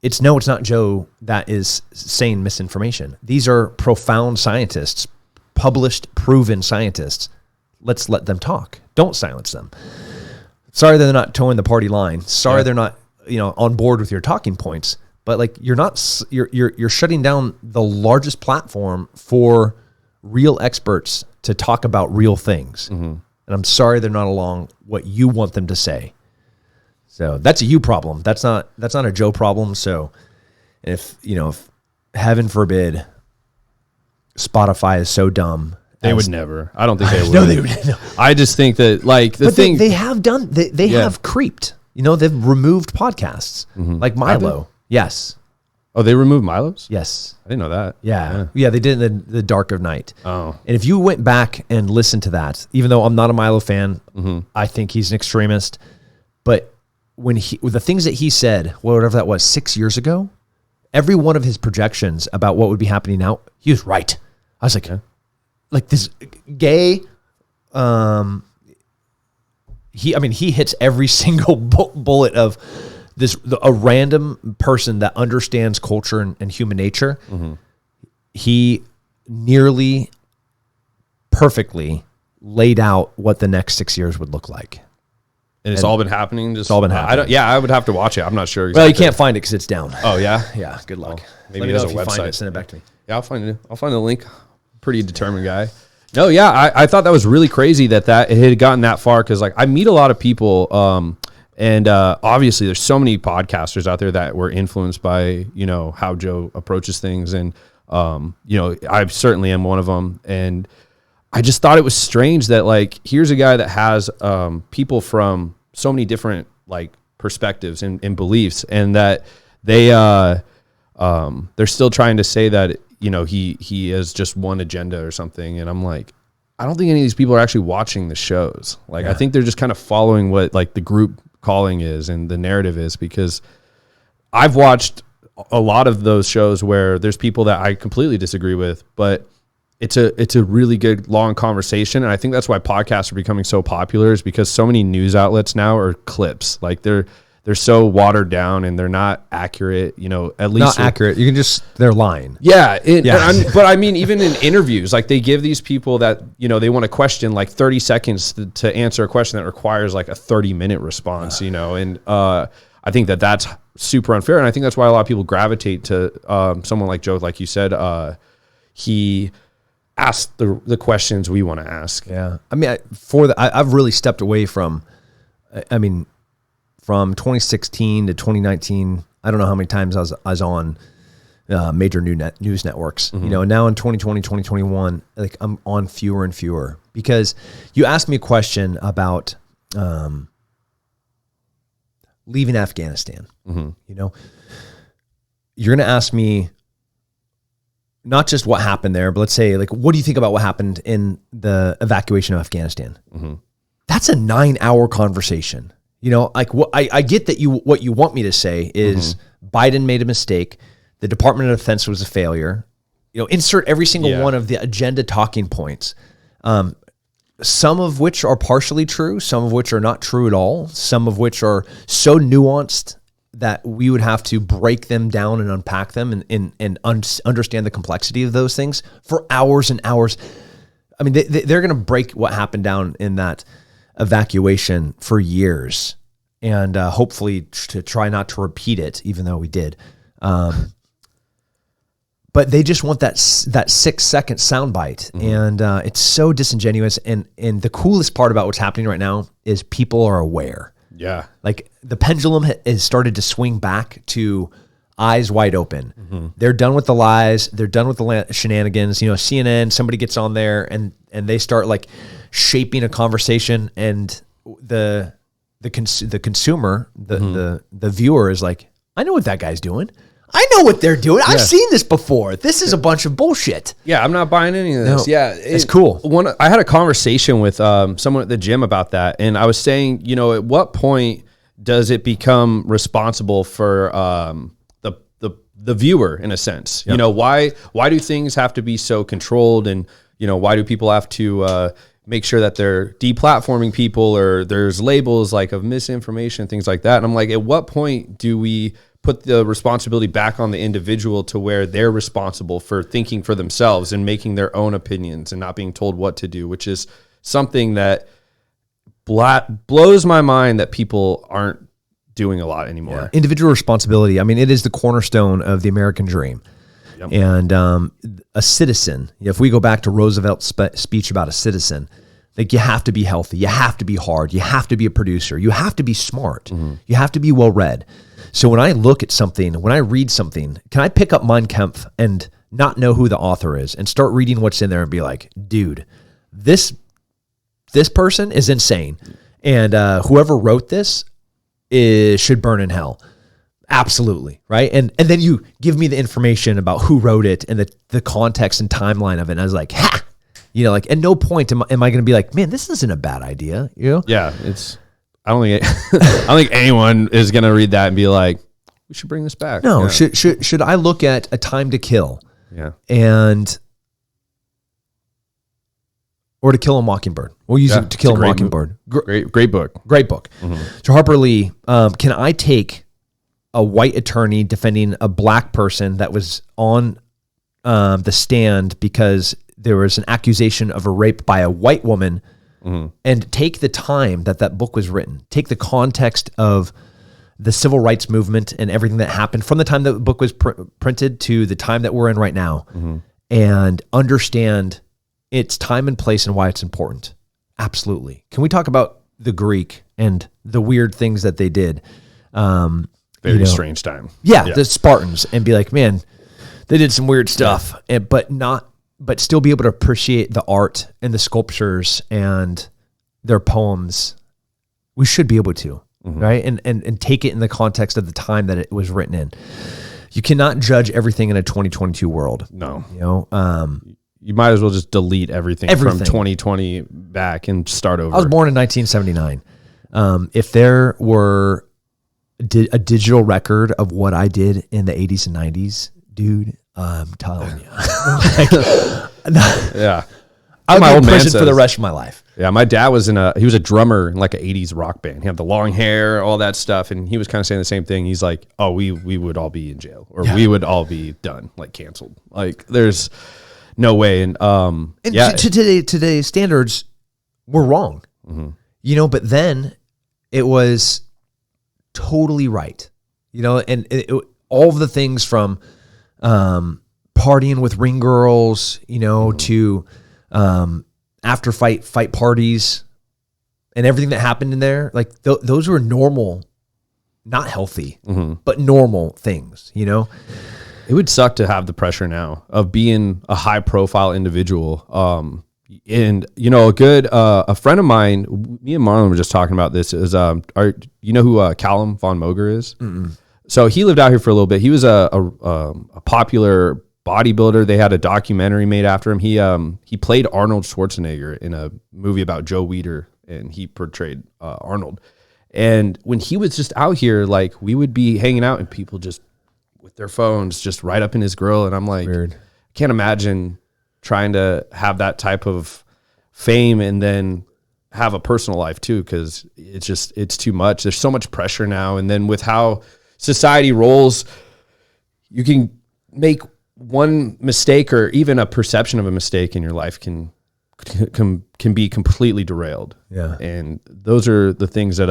It's not Joe that is saying misinformation. These are profound scientists, published, proven scientists. Let's let them talk. Don't silence them. Sorry they're not towing the party line. Sorry they're not, on board with your talking points. But like you're shutting down the largest platform for real experts to talk about real things. And I'm sorry they're not along what you want them to say. So that's a you problem. That's not a Joe problem. So if heaven forbid Spotify is so dumb, they would never. I don't think they would. No, they would. No. I just think that they have done. They have creeped. You know, they've removed podcasts like Milo. Yes. Oh, they removed Milo's? Yes. I didn't know that. Yeah, they did in the dark of night. Oh. And if you went back and listened to that, even though I'm not a Milo fan, I think he's an extremist. But with the things that he said, whatever that was, 6 years ago, every one of his projections about what would be happening now, he was right. I was like this gay, he hits every single bullet of a random person that understands culture and human nature. He nearly perfectly laid out what the next 6 years would look like. And it's all been happening. It's all been happening. I would have to watch it. I'm not sure. Exactly. Well, you can't find it because it's down. Oh yeah. Yeah. Good luck. Maybe Let me there's know a if you website. find it. Send it back to me. Yeah, I'll find it. I'll find the link. Pretty determined guy. No, yeah, I thought that was really crazy that it had gotten that far, because like I meet a lot of people, and obviously there's so many podcasters out there that were influenced by how Joe approaches things, and I certainly am one of them, and I just thought it was strange that like here's a guy that has people from so many different like perspectives and beliefs, and that they're still trying to say that he has just one agenda or something. And I'm like, I don't think any of these people are actually watching the shows. Like, I think they're just kind of following what like the group calling is and the narrative is, because I've watched a lot of those shows where there's people that I completely disagree with, but it's a really good long conversation. And I think that's why podcasts are becoming so popular, is because so many news outlets now are clips. Like they're so watered down and they're not accurate, at least not accurate. You can they're lying. Yeah. But I mean, even in interviews, like they give these people that, they want a question like 30 seconds to answer a question that requires like a 30-minute response, and I think that's super unfair. And I think that's why a lot of people gravitate to someone like Joe, like you said. He asked the questions we want to ask. Yeah. I mean, I've really stepped away from 2016 to 2019, I don't know how many times I was on major news networks, and now in 2020, 2021, like I'm on fewer and fewer, because you asked me a question about leaving Afghanistan. You're going to ask me not just what happened there, but let's say, like, what do you think about what happened in the evacuation of Afghanistan? That's a 9-hour conversation. Like what I get that what you want me to say is Biden made a mistake. The Department of Defense was a failure. Insert every single one of the agenda talking points. Some of which are partially true, some of which are not true at all, some of which are so nuanced that we would have to break them down and unpack them and understand the complexity of those things for hours and hours. I mean, they're going to break what happened down in that evacuation for years, and hopefully to try not to repeat it, even though we did. But they just want that 6-second soundbite, and it's so disingenuous. And the coolest part about what's happening right now is people are aware. Yeah, like the pendulum has started to swing back to eyes wide open. They're done with the lies. They're done with the shenanigans. CNN, somebody gets on there and they start like shaping a conversation, and the consumer, the viewer is like, I know what that guy's doing. I know what they're doing. I've seen this before. This is a bunch of bullshit. Yeah, I'm not buying any of this. No, yeah, it's cool. I had a conversation with someone at the gym about that, and I was saying, at what point does it become responsible for the viewer, in a sense? Yep. Why do things have to be so controlled, and why do people have to make sure that they're deplatforming people, or there's labels like of misinformation, things like that? And I'm like, at what point do we put the responsibility back on the individual to where they're responsible for thinking for themselves and making their own opinions and not being told what to do, which is something that blows my mind that people aren't doing a lot anymore. Yeah. Individual responsibility. I mean, it is the cornerstone of the American dream. Yep. And a citizen, if we go back to Roosevelt's speech about a citizen, like, you have to be healthy, you have to be hard, you have to be a producer, you have to be smart, you have to be well-read. So when I look at something, when I read something, can I pick up Mein Kampf and not know who the author is and start reading what's in there and be like, dude, this person is insane. And whoever wrote this should burn in hell. Absolutely. Right. And then you give me the information about who wrote it and the context and timeline of it. And I was like, ha, like at no point am I going to be like, man, this isn't a bad idea. Yeah. I don't think anyone is going to read that and be like, we should bring this back. No. Yeah. Should I look at A Time to Kill? Yeah. Or To Kill a Mockingbird. We'll use it, To Kill a Mockingbird. Great book. Great book. Mm-hmm. So Harper Lee, can I take a white attorney defending a black person that was on the stand because there was an accusation of a rape by a white woman, and take the time that book was written, take the context of the civil rights movement and everything that happened from the time that the book was printed to the time that we're in right now, and understand its time and place and why it's important? Absolutely. Can we talk about the Greek and the weird things that they did? Very strange time. Yeah, the Spartans, and be like, man, they did some weird stuff, but still be able to appreciate the art and the sculptures and their poems. We should be able to, right? And take it in the context of the time that it was written in. You cannot judge everything in a 2022 world. No. You might as well just delete everything from 2020 back and start over. I was born in 1979. If there were a digital record of what I did in the 80s and 90s, dude, I'm telling you. Yeah. I'll be in prison for the rest of my life. Yeah, my dad was he was a drummer in like an 80s rock band. He had the long hair, all that stuff, and he was kind of saying the same thing. He's like, oh, we would all be in jail, or we would all be done, like canceled. Like there's no way. And to today's standards, we're wrong. But then it was totally right. And all of the things from partying with ring girls, to after fight parties and everything that happened in there, like those were normal, not healthy, but normal things, It would suck to have the pressure now of being a high profile individual. And a friend of mine, me and Marlon were just talking about this, is you know who Callum von Moger is? So he lived out here for a little bit. He was a popular bodybuilder. They had a documentary made after him. He played Arnold Schwarzenegger in a movie about Joe Weider, and he portrayed Arnold. And when he was just out here, like we would be hanging out and people just with their phones just right up in his grill. And I'm like, weird. I can't imagine trying to have that type of fame and then have a personal life too, because it's too much. There's so much pressure now. And then with how society rolls, you can make one mistake or even a perception of a mistake in your life can be completely derailed. Yeah. And those are the things that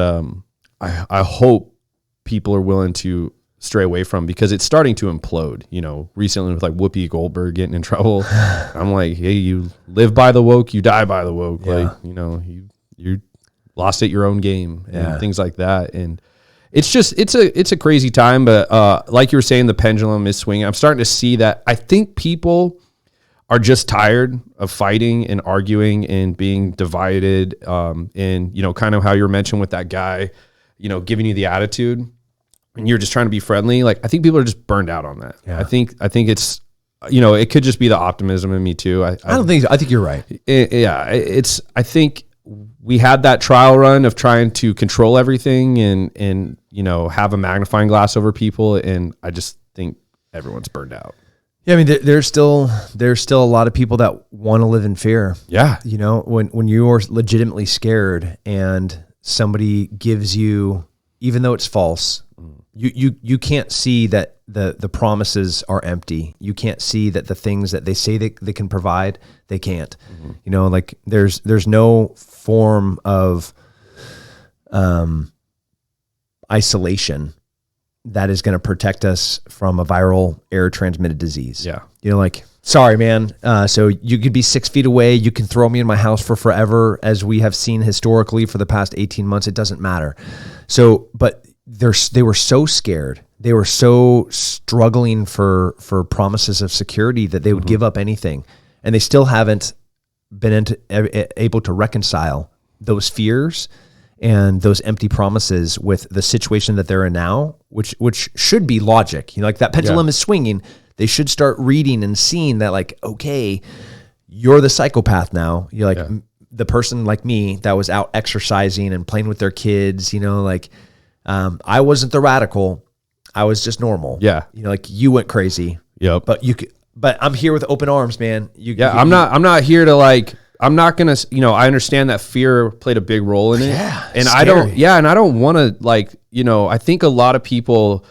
I hope people are willing to stray away from, because it's starting to implode, recently with like Whoopi Goldberg getting in trouble. I'm like, hey, you live by the woke, you die by the woke. Yeah. Like, you lost at your own game and things like that. And it's a crazy time, but like you were saying, the pendulum is swinging. I'm starting to see that. I think people are just tired of fighting and arguing and being divided. And kind of how you were mentioning with that guy, giving you the attitude and you're just trying to be friendly. Like, I think people are just burned out on that. Yeah. I think it's, it could just be the optimism in me too. I don't think so. I think you're right. I think we had that trial run of trying to control everything and have a magnifying glass over people. And I just think everyone's burned out. Yeah. I mean, there's still a lot of people that want to live in fear. Yeah. When you're legitimately scared and somebody gives you, even though it's false, you can't see that the promises are empty. You can't see that the things that they say they can provide, they can't. Like there's no form of isolation that is going to protect us from a viral air transmitted disease. Yeah. Like, sorry, man. So you could be 6 feet away. You can throw me in my house for forever, as we have seen historically for the past 18 months. It doesn't matter. So, but they were so scared. They were so struggling for promises of security that they would give up anything. And they still haven't been able to reconcile those fears and those empty promises with the situation that they're in now, which should be logic. Like that pendulum is swinging. They should start reading and seeing that, like, okay, you're the psychopath now. You're like the person like me that was out exercising and playing with their kids. I wasn't the radical. I was just normal. Yeah. Like you went crazy. Yep. But I'm here with open arms, man. I'm not here to I'm not going to, I understand that fear played a big role in it. Yeah. And scary. I don't want to I think a lot of people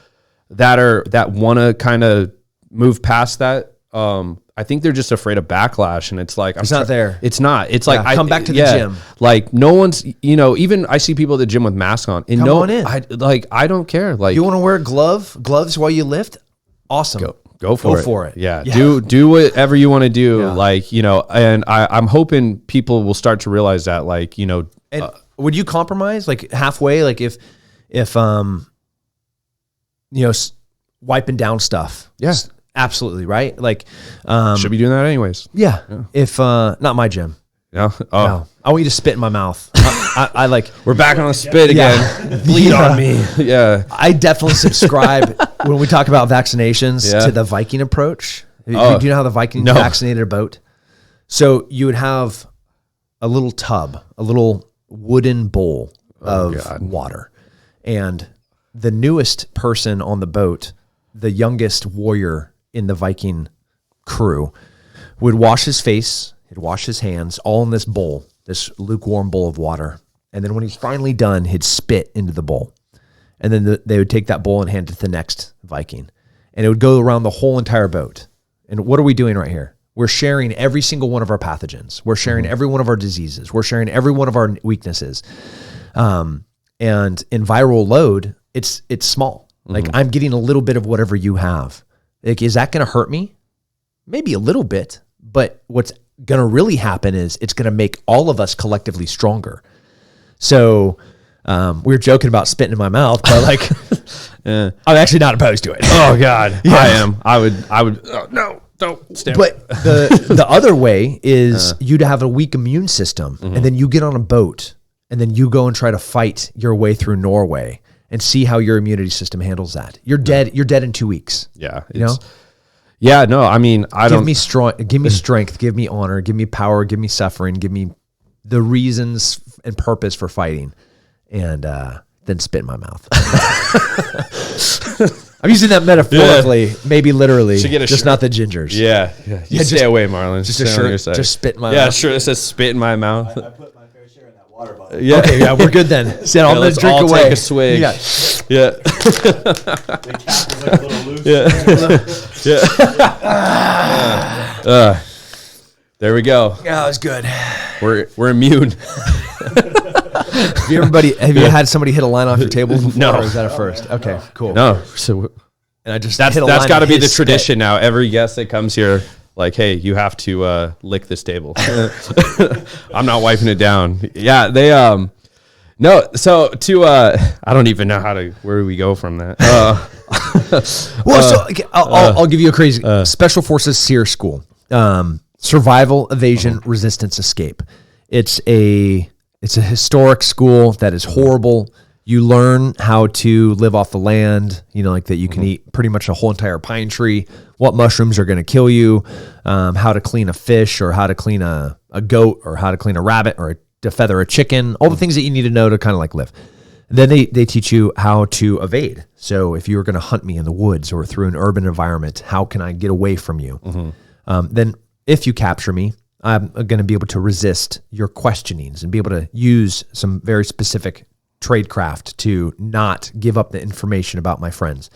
that want to kind of move past that. I think they're just afraid of backlash, and it's like, it's not there. It's not. It's like, come back to the gym. Like no one's, even I see people at the gym with masks on, and come on in. I don't care. Like, you want to wear gloves while you lift? Awesome. Go for it. Yeah. Do whatever you want to do. Yeah. And I'm hoping people will start to realize that, and would you compromise like halfway? Like if wiping down stuff. Yes. Absolutely. Right. Like, should be doing that anyways. Yeah. If, not my gym. Yeah. Oh, no. I want you to spit in my mouth. I like, we're back on the spit again. Bleed on me. Yeah. I definitely subscribe when we talk about vaccinations to the Viking approach. Do you know how the Vikings vaccinated a boat? So you would have a little tub, a little wooden bowl of water. And the newest person on the boat, the youngest warrior in the Viking crew, would wash his face, he'd wash his hands, all in this bowl, this lukewarm bowl of water. And then when he's finally done, he'd spit into the bowl. And then they would take that bowl and hand it to the next Viking. And it would go around the whole entire boat. And what are we doing right here? We're sharing every single one of our pathogens. We're sharing every one of our diseases. We're sharing every one of our weaknesses. And in viral load, it's small. Like I'm getting a little bit of whatever you have. Like, is that going to hurt me? Maybe a little bit. But what's going to really happen is it's going to make all of us collectively stronger. So we were joking about spitting in my mouth, but like, I'm actually not opposed to it. Oh God, yeah. I am. I would. No, don't stand. But the other way is you to have a weak immune system, and then you get on a boat, and then you go and try to fight your way through Norway and see how your immunity system handles that. You're dead. You're dead in 2 weeks. Yeah. You know. Yeah. No. I mean, give me strength. Give me honor. Give me power. Give me suffering. Give me the reasons and purpose for fighting, and then spit in my mouth. I'm using that metaphorically, maybe literally, just not the gingers. Yeah. You stay away, Marlon. Just a shirt. Just spit in my mouth. Yeah, sure. It says spit in my mouth. I put my fair share in that water bottle. Yeah. Okay, yeah, we're good then. So I'm gonna drink away. Take a swig. Yeah. Yeah. The cap was like a little loose. Yeah. There we go. Yeah, that was good. We're immune. Have you had somebody hit a line off your table before? No. Or is that a first? Okay, cool. No. So And I just that's got to be the tradition now. Every guest that comes here, like, hey, you have to lick this table. I'm not wiping it down. Yeah, they no. So I don't even know where do we go from that. I'll give you a crazy Special Forces SEER school. Survival, evasion, resistance, escape. It's a historic school that is horrible. You learn how to live off the land, like that you can eat pretty much a whole entire pine tree, what mushrooms are going to kill you, how to clean a fish or how to clean a goat or how to clean a rabbit or to feather a chicken, all the things that you need to know to kind of like live. Then they teach you how to evade. So if you were going to hunt me in the woods or through an urban environment, how can I get away from you? Then if you capture me, I'm going to be able to resist your questionings and be able to use some very specific tradecraft to not give up the information about my friends.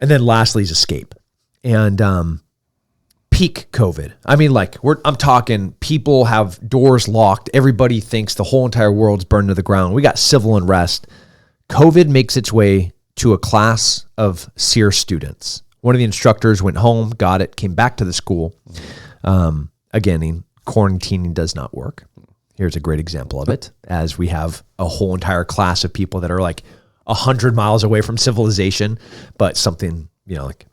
And then lastly is escape. And peak COVID. I mean, I'm talking people have doors locked. Everybody thinks the whole entire world's burned to the ground. We got civil unrest. COVID makes its way to a class of SEER students. One of the instructors went home, got it, came back to the school. Again, quarantining does not work. Here's a great example of it, as we have a whole entire class of people that are like 100 miles away from civilization, but something, like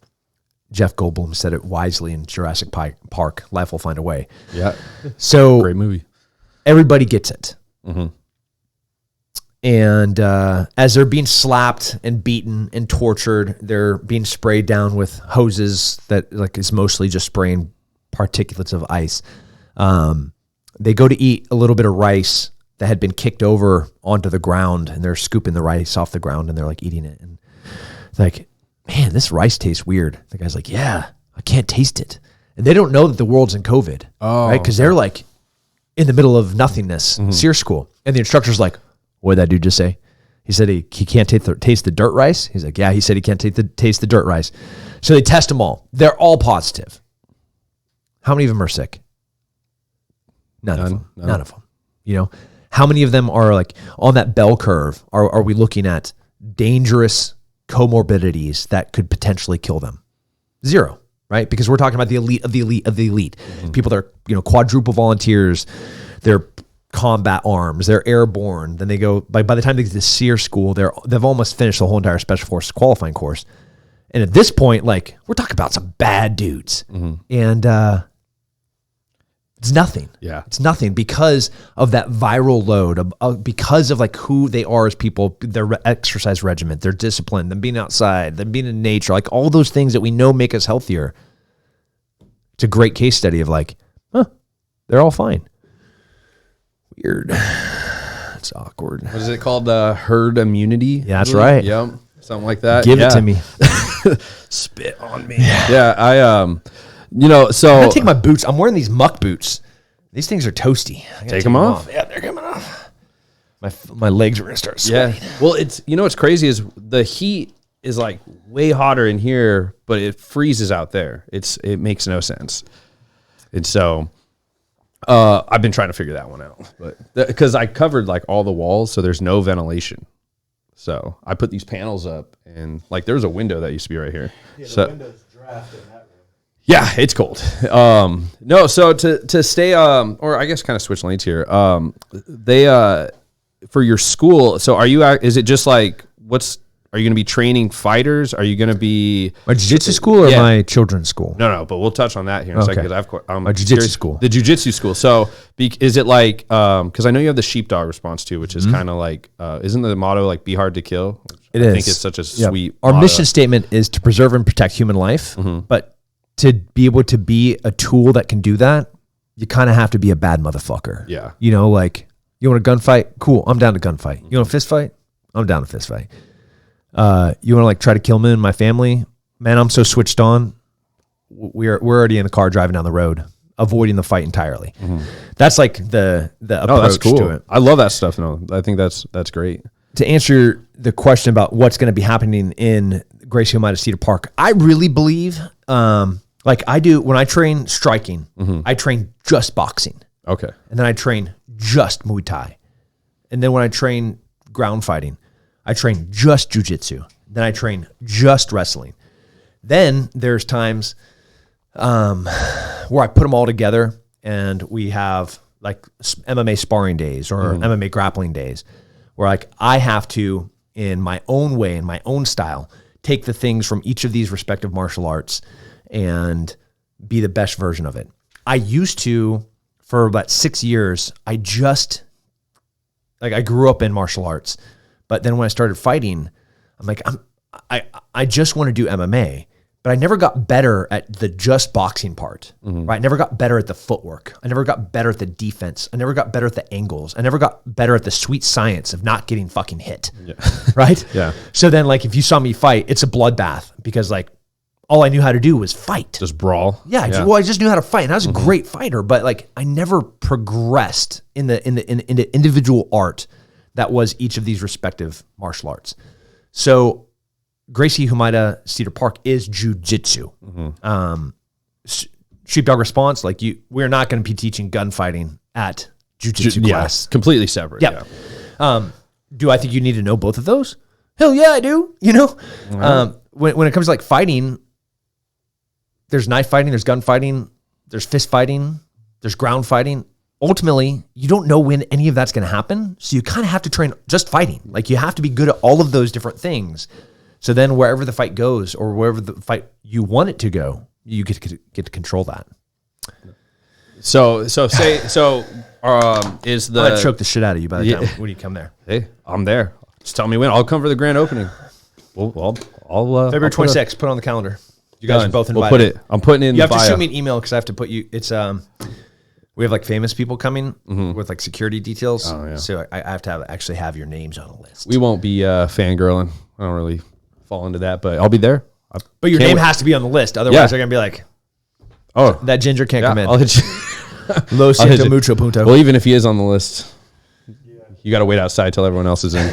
Jeff Goldblum said it wisely in Jurassic Park, life will find a way. Yeah. So great movie. Everybody gets it. And as they're being slapped and beaten and tortured, they're being sprayed down with hoses that like is mostly just spraying particulates of ice. They go to eat a little bit of rice that had been kicked over onto the ground, and they're scooping the rice off the ground and they're like eating it. And it's like, man, this rice tastes weird. The guy's like, yeah, I can't taste it. And they don't know that the world's in COVID, right? Because they're like in the middle of nothingness, SEER school. And the instructor's like, what did that dude just say? He said he can't taste the dirt rice. He's like, yeah, he said he can't taste the dirt rice. So they test them all. They're all positive. How many of them are sick? None of them. None of them. You know, how many of them are like on that bell curve? Are we looking at dangerous comorbidities that could potentially kill them? Zero, right? Because we're talking about the elite of the elite of the elite. People that are, you know, quadruple volunteers. They're combat arms. They're airborne. Then they go by the time they get to SEER school, they've almost finished the whole entire Special Forces qualifying course. And at this point, like, we're talking about some bad dudes, and it's nothing. Yeah, it's nothing because of that viral load, because of like who they are as people, their exercise regimen, their discipline, them being outside, them being in nature, like all those things that we know make us healthier. It's a great case study of like, they're all fine. Weird. It's awkward. What is it called? Herd immunity? Yeah, that's right. Yep. Something like that. Give it to me. Spit on me. Yeah. You know, so I'm gonna take my boots. I'm wearing these muck boots. These things are toasty. Take them off. Yeah, they're coming off. My legs are gonna start sweating. Yeah. Well, it's, you know, what's crazy is the heat is like way hotter in here, but it freezes out there. It makes no sense. And so, I've been trying to figure that one out, but because I covered like all the walls, so there's no ventilation. So I put these panels up, and like there's a window that used to be right here. Yeah, so the window's draft in that room. yeah, it's cold. No, so to stay, or I guess kind of switch lanes here. They for your school. So is it just like are you going to be training fighters? Are you going to be my jiu-jitsu school or my children's school? No, but we'll touch on that here in a second. Because my jiu-jitsu school. The jiu-jitsu school. So is it like, because I know you have the sheepdog response too, which is kind of like, isn't the motto like be hard to kill? I think it's such a sweet Our motto. mission statement is to preserve and protect human life, but to be able to be a tool that can do that, you kind of have to be a bad motherfucker. Yeah. You know, like, you want a gunfight? Cool, I'm down to gunfight. You want a fist fight? I'm down to fist fight. You want to like try to kill me and my family? Man, I'm so switched on. We're already in the car driving down the road, avoiding the fight entirely. That's like the approach that's cool. to it. I love that stuff. No, I think that's great. To answer the question about what's going to be happening in Gracie Oneida Cedar Park, I really believe, like I do when I train striking, I train just boxing. Okay. And then I train just Muay Thai. And then when I train ground fighting, I train just jiu-jitsu. Then I train just wrestling. Then there's times where I put them all together and we have like MMA sparring days or MMA grappling days where like I have to, in my own way, in my own style, take the things from each of these respective martial arts and be the best version of it. I used to, for about 6 years, I grew up in martial arts. But then when I started fighting, I'm like, I just want to do MMA, but I never got better at the just boxing part, right? I never got better at the footwork. I never got better at the defense. I never got better at the angles. I never got better at the sweet science of not getting fucking hit, right? Yeah. So then like, if you saw me fight, it's a bloodbath because like all I knew how to do was fight. Just brawl. Yeah. I just knew how to fight, and I was a great fighter, but like I never progressed in the individual art that was each of these respective martial arts. So Gracie Oneida Cedar Park is jiu-jitsu. Sheepdog response, like we're not going to be teaching gunfighting at jiu-jitsu class. Completely separate. Yep. Yeah. Do I think you need to know both of those? Hell yeah, I do. You know, when it comes to like fighting, there's knife fighting, there's gun fighting, there's fist fighting, there's ground fighting. Ultimately, you don't know when any of that's going to happen. So you kind of have to train just fighting. Like you have to be good at all of those different things. So then wherever the fight goes or wherever the fight you want it to go, you get to control that. So is I'm gonna the choke the shit out of you by the time when you come there. hey, I'm there. Just tell me when. I'll come for the grand opening. Well, I'll February 26th. Put it on the calendar. You guys are both invited. We'll put it. I'm putting it in You the have to bio. shoot me an email because I have to put you. It's we have like famous people coming with like security details. Oh, yeah. So I have to actually have your names on a list. We won't be fangirling. I don't really fall into that, but I'll be there. But your name has to be on the list. Otherwise, they're gonna be like, oh, that ginger can't come in. I'll hit you. Lo I'll hit siento you. mucho punto. Well, even if he is on the list, you got to wait outside till everyone else is in.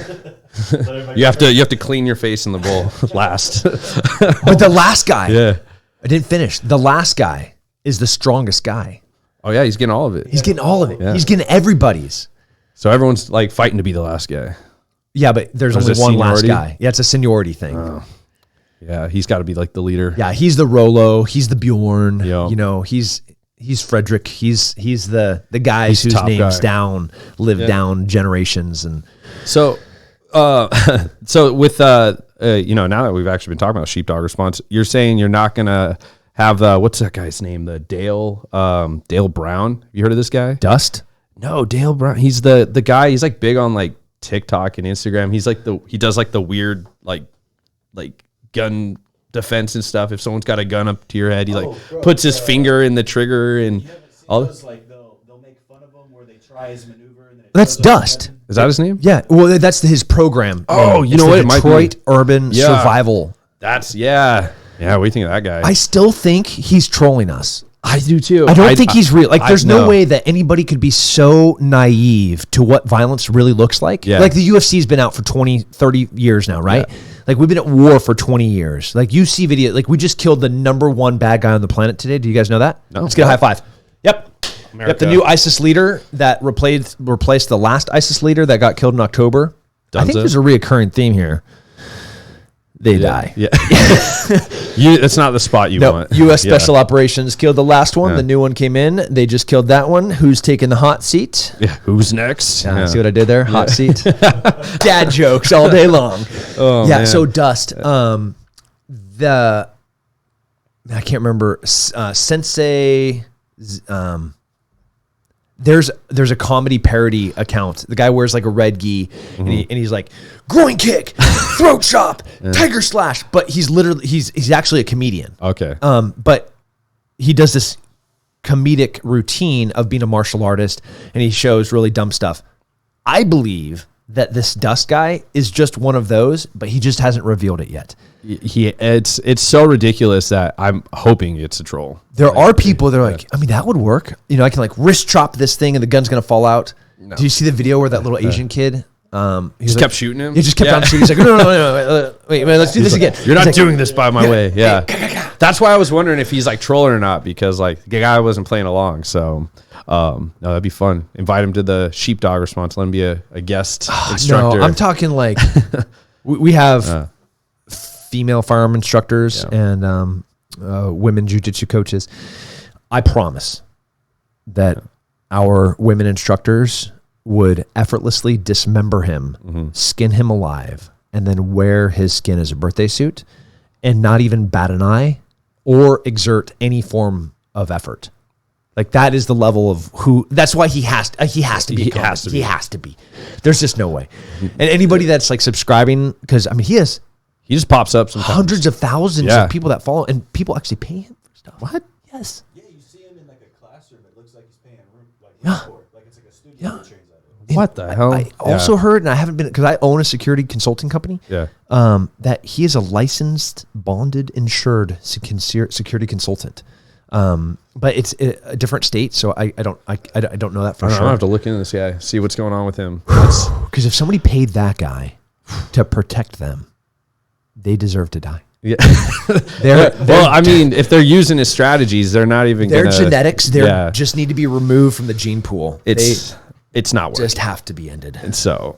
You have to clean your face in the bowl last. But the last guy, Yeah. I didn't finish. The last guy is the strongest guy. Oh yeah, he's getting all of it. He's getting all of it. Yeah. He's getting everybody's. So everyone's like fighting to be the last guy. Yeah, but there's only it one last seniority? guy. Yeah, it's a seniority thing. Yeah, he's got to be like the leader. Yeah, he's the Rolo. He's the Bjorn. Yeah. You know, he's Frederick. He's the guys whose top names guy. live down generations. And So, so with now that we've actually been talking about sheepdog response, you're saying you're not gonna have what's that guy's name? The Dale Brown. You heard of this guy? Dust. No, Dale Brown. He's the guy. He's like big on like TikTok and Instagram. He's like he does like the weird like gun defense and stuff. If someone's got a gun up to your head, he puts his finger in the trigger and You haven't seen all. those, like they'll make fun of him where they try his maneuver and then it That's goes over Dust. heaven. Is that his name? Yeah. Well, that's his program. Oh, name. you know It's what? the It might be. Detroit Urban Yeah. Survival. That's yeah. What do you think of that guy? I still think he's trolling us. I do too. I don't think he's real. Like, there's no no. way that anybody could be so naive to what violence really looks like. Yeah. Like, the UFC's been out for 20, 30 years now, right? Yeah. Like, we've been at war for 20 years. Like, you see video. Like, we just killed the #1 bad guy on the planet today. Do you guys know that? No. Let's get a high five. Yep. America. Yep, the new ISIS leader that replaced the last ISIS leader that got killed in October. I think Dunzo. there's a reoccurring theme here. They die. Yeah. That's not the spot you No, want. U.S. Yeah. Special Operations killed the last one. Yeah. The new one came in. They just killed that one. Who's taking the hot seat? Yeah. Who's next? Yeah. See what I did there? Hot seat. Dad jokes all day long. Oh, yeah. man. So Dust. I can't remember. Sensei. There's a comedy parody account. The guy wears like a red gi, and he's like groin kick, throat chop, tiger slash. But he's actually a comedian. Okay. But he does this comedic routine of being a martial artist, and he shows really dumb stuff. I believe that this Dust guy is just one of those, but he just hasn't revealed it yet. It's so ridiculous that I'm hoping it's a troll. There are people that are like, I mean, that would work. You know, I can like wrist chop this thing and the gun's going to fall out. Do you see the video where that little Asian kid, Just kept shooting him. He just kept on shooting. He's like, no, wait, let's do this again. You're not He's like, doing this by my way. Yeah. That's why I was wondering if he's like trolling or not, because like the guy wasn't playing along. So no, that'd be fun. Invite him to the sheepdog response. Let him be a guest instructor. No, I'm talking like we have female firearm instructors and women jiu-jitsu coaches. I promise that our women instructors would effortlessly dismember him, skin him alive, and then wear his skin as a birthday suit and not even bat an eye or exert any form of effort. Like, that is the level of who. That's why he has to be. He has to be. He has to be. There's just no way. And anybody that's like subscribing, because I mean, he has He just pops up sometimes. hundreds of thousands Yeah. of people that follow, and people actually pay him for stuff. What? Yes. Yeah, you see him in like a classroom. It looks like he's paying room for it. Like it's like a studio he trains out of. What the hell? I also heard, and I haven't been, because I own a security consulting company. Yeah. That he is a licensed, bonded, insured security consultant. But it's a different state, so I don't know that for I don't know, sure. I'll have to look into this guy, see what's going on with him. Because if somebody paid that guy to protect them, they deserve to die. Yeah. Well, I mean, if they're using his strategies, they're not even their gonna, genetics, they yeah. just need to be removed from the gene pool. It's not They working. just have to be ended. And so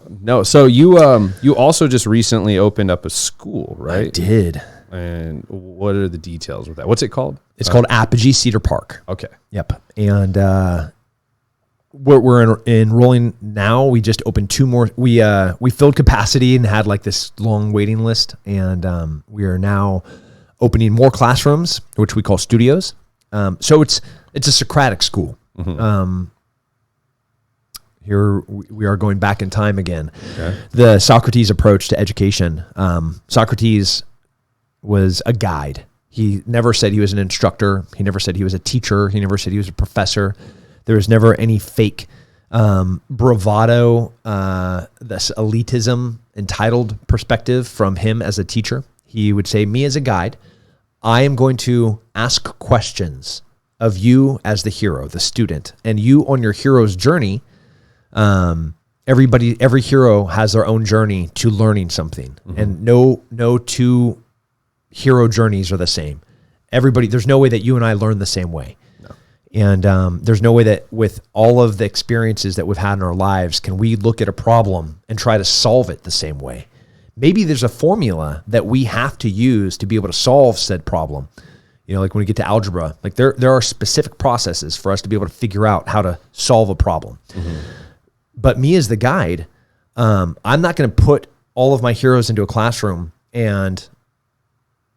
you also just recently opened up a school, right? I did. And what are the details with that? What's it called? It's called Apogee Cedar Park. Okay. Yep. And we're enrolling now. We just opened 2 more. We filled capacity and had like this long waiting list. And we are now opening more classrooms, which we call studios. So it's a Socratic school. Here we are going back in time again. Okay. The Socrates approach to education. Socrates was a guide. He never said he was an instructor. He never said he was a teacher. He never said he was a professor. There was never any fake bravado, this elitism, entitled perspective from him as a teacher. He would say, me as a guide, I am going to ask questions of you as the hero, the student, and you on your hero's journey. Every hero has their own journey to learning something, and no two hero journeys are the same. There's no way that you and I learn the same way. No. And there's no way that with all of the experiences that we've had in our lives, can we look at a problem and try to solve it the same way. Maybe there's a formula that we have to use to be able to solve said problem. Like when we get to algebra, like there are specific processes for us to be able to figure out how to solve a problem. But me as the guide, I'm not going to put all of my heroes into a classroom and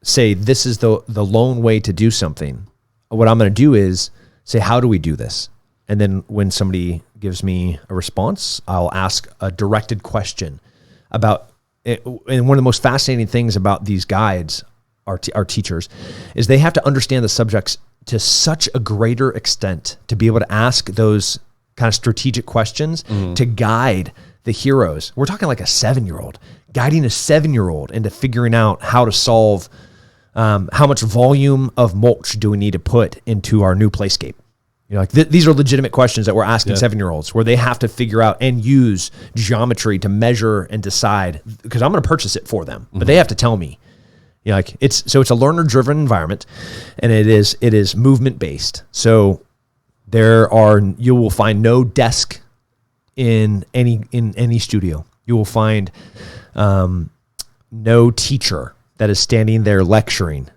say, this is the lone way to do something. What I'm going to do is say, how do we do this? And then when somebody gives me a response, I'll ask a directed question about it. And one of the most fascinating things about these guides, our teachers, is they have to understand the subjects to such a greater extent to be able to ask those kind of strategic questions to guide the heroes. We're talking like a 7-year-old, guiding a 7-year-old into figuring out how to solve how much volume of mulch do we need to put into our new playscape. These are legitimate questions that we're asking 7-year-olds, where they have to figure out and use geometry to measure and decide, because I'm going to purchase it for them, but they have to tell me. It's a learner-driven environment, and it is movement-based. So you will find no desk in any studio. You will find no teacher that is standing there lecturing.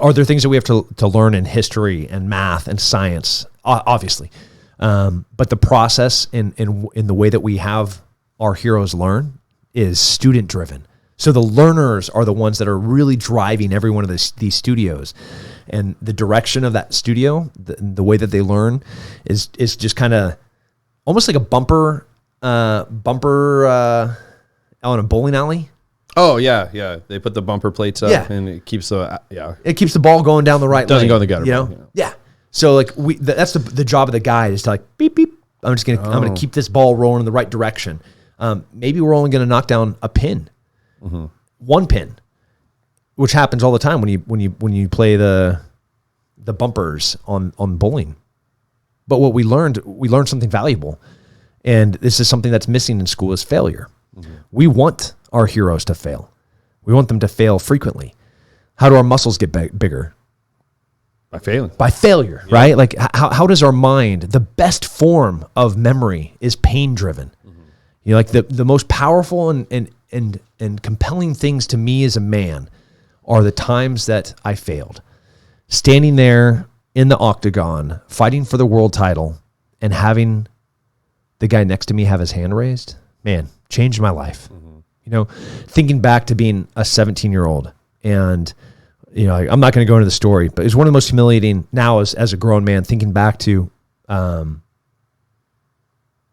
Are there things that we have to learn in history and math and science? Obviously. But the process in the way that we have our heroes learn is student-driven. So the learners are the ones that are really driving every one of these studios. And the direction of that studio, the way that they learn is just kind of almost like a bumper on a bowling alley. Oh yeah. They put the bumper plates up, and it keeps it keeps the ball going down the right lane. Doesn't go in the gutter. Yeah. So that's the job of the guide, is to beep beep. I'm gonna keep this ball rolling in the right direction. Maybe we're only gonna knock down a pin, one pin, which happens all the time when you play the bumpers on bowling. But what we learned something valuable, and this is something that's missing in school, is failure. We want our heroes to fail. We want them to fail frequently. How do our muscles get bigger? By failing. By failure, right? Like how does our mind, the best form of memory is pain driven. The most powerful and compelling things to me as a man are the times that I failed. Standing there in the octagon, fighting for the world title, and having the guy next to me have his hand raised, man, changed my life. Thinking back to being a 17-year-old, and I'm not going to go into the story, but it's one of the most humiliating now as a grown man, thinking back to the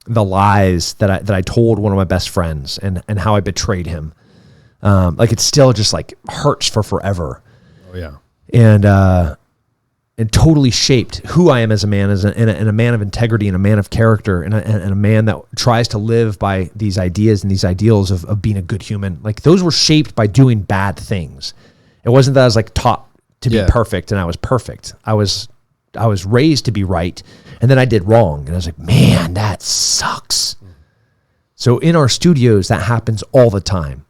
lies that I told one of my best friends and how I betrayed him. It still just hurts for forever. Oh yeah. And totally shaped who I am as a man, and a man of integrity, and a man of character, and a man that tries to live by these ideas and these ideals of being a good human. Those were shaped by doing bad things. It wasn't that I was taught to be perfect and I was perfect. I was raised to be right, and then I did wrong, and I was like, man, that sucks. So in our studios, that happens all the time.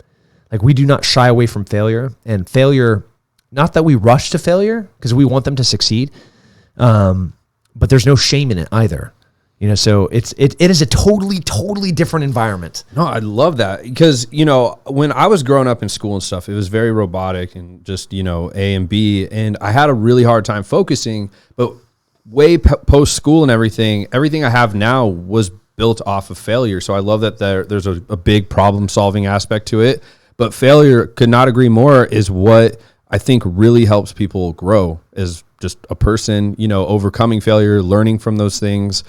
We do not shy away from failure, and failure. Not that we rush to failure because we want them to succeed, but there's no shame in it either. So it is a totally different environment. No, I love that because, when I was growing up in school and stuff, it was very robotic and just, A and B, and I had a really hard time focusing, but way post school and everything I have now was built off of failure. So I love that there's a big problem solving aspect to it, but failure, could not agree more, is what I think really helps people grow as just a person, overcoming failure, learning from those things.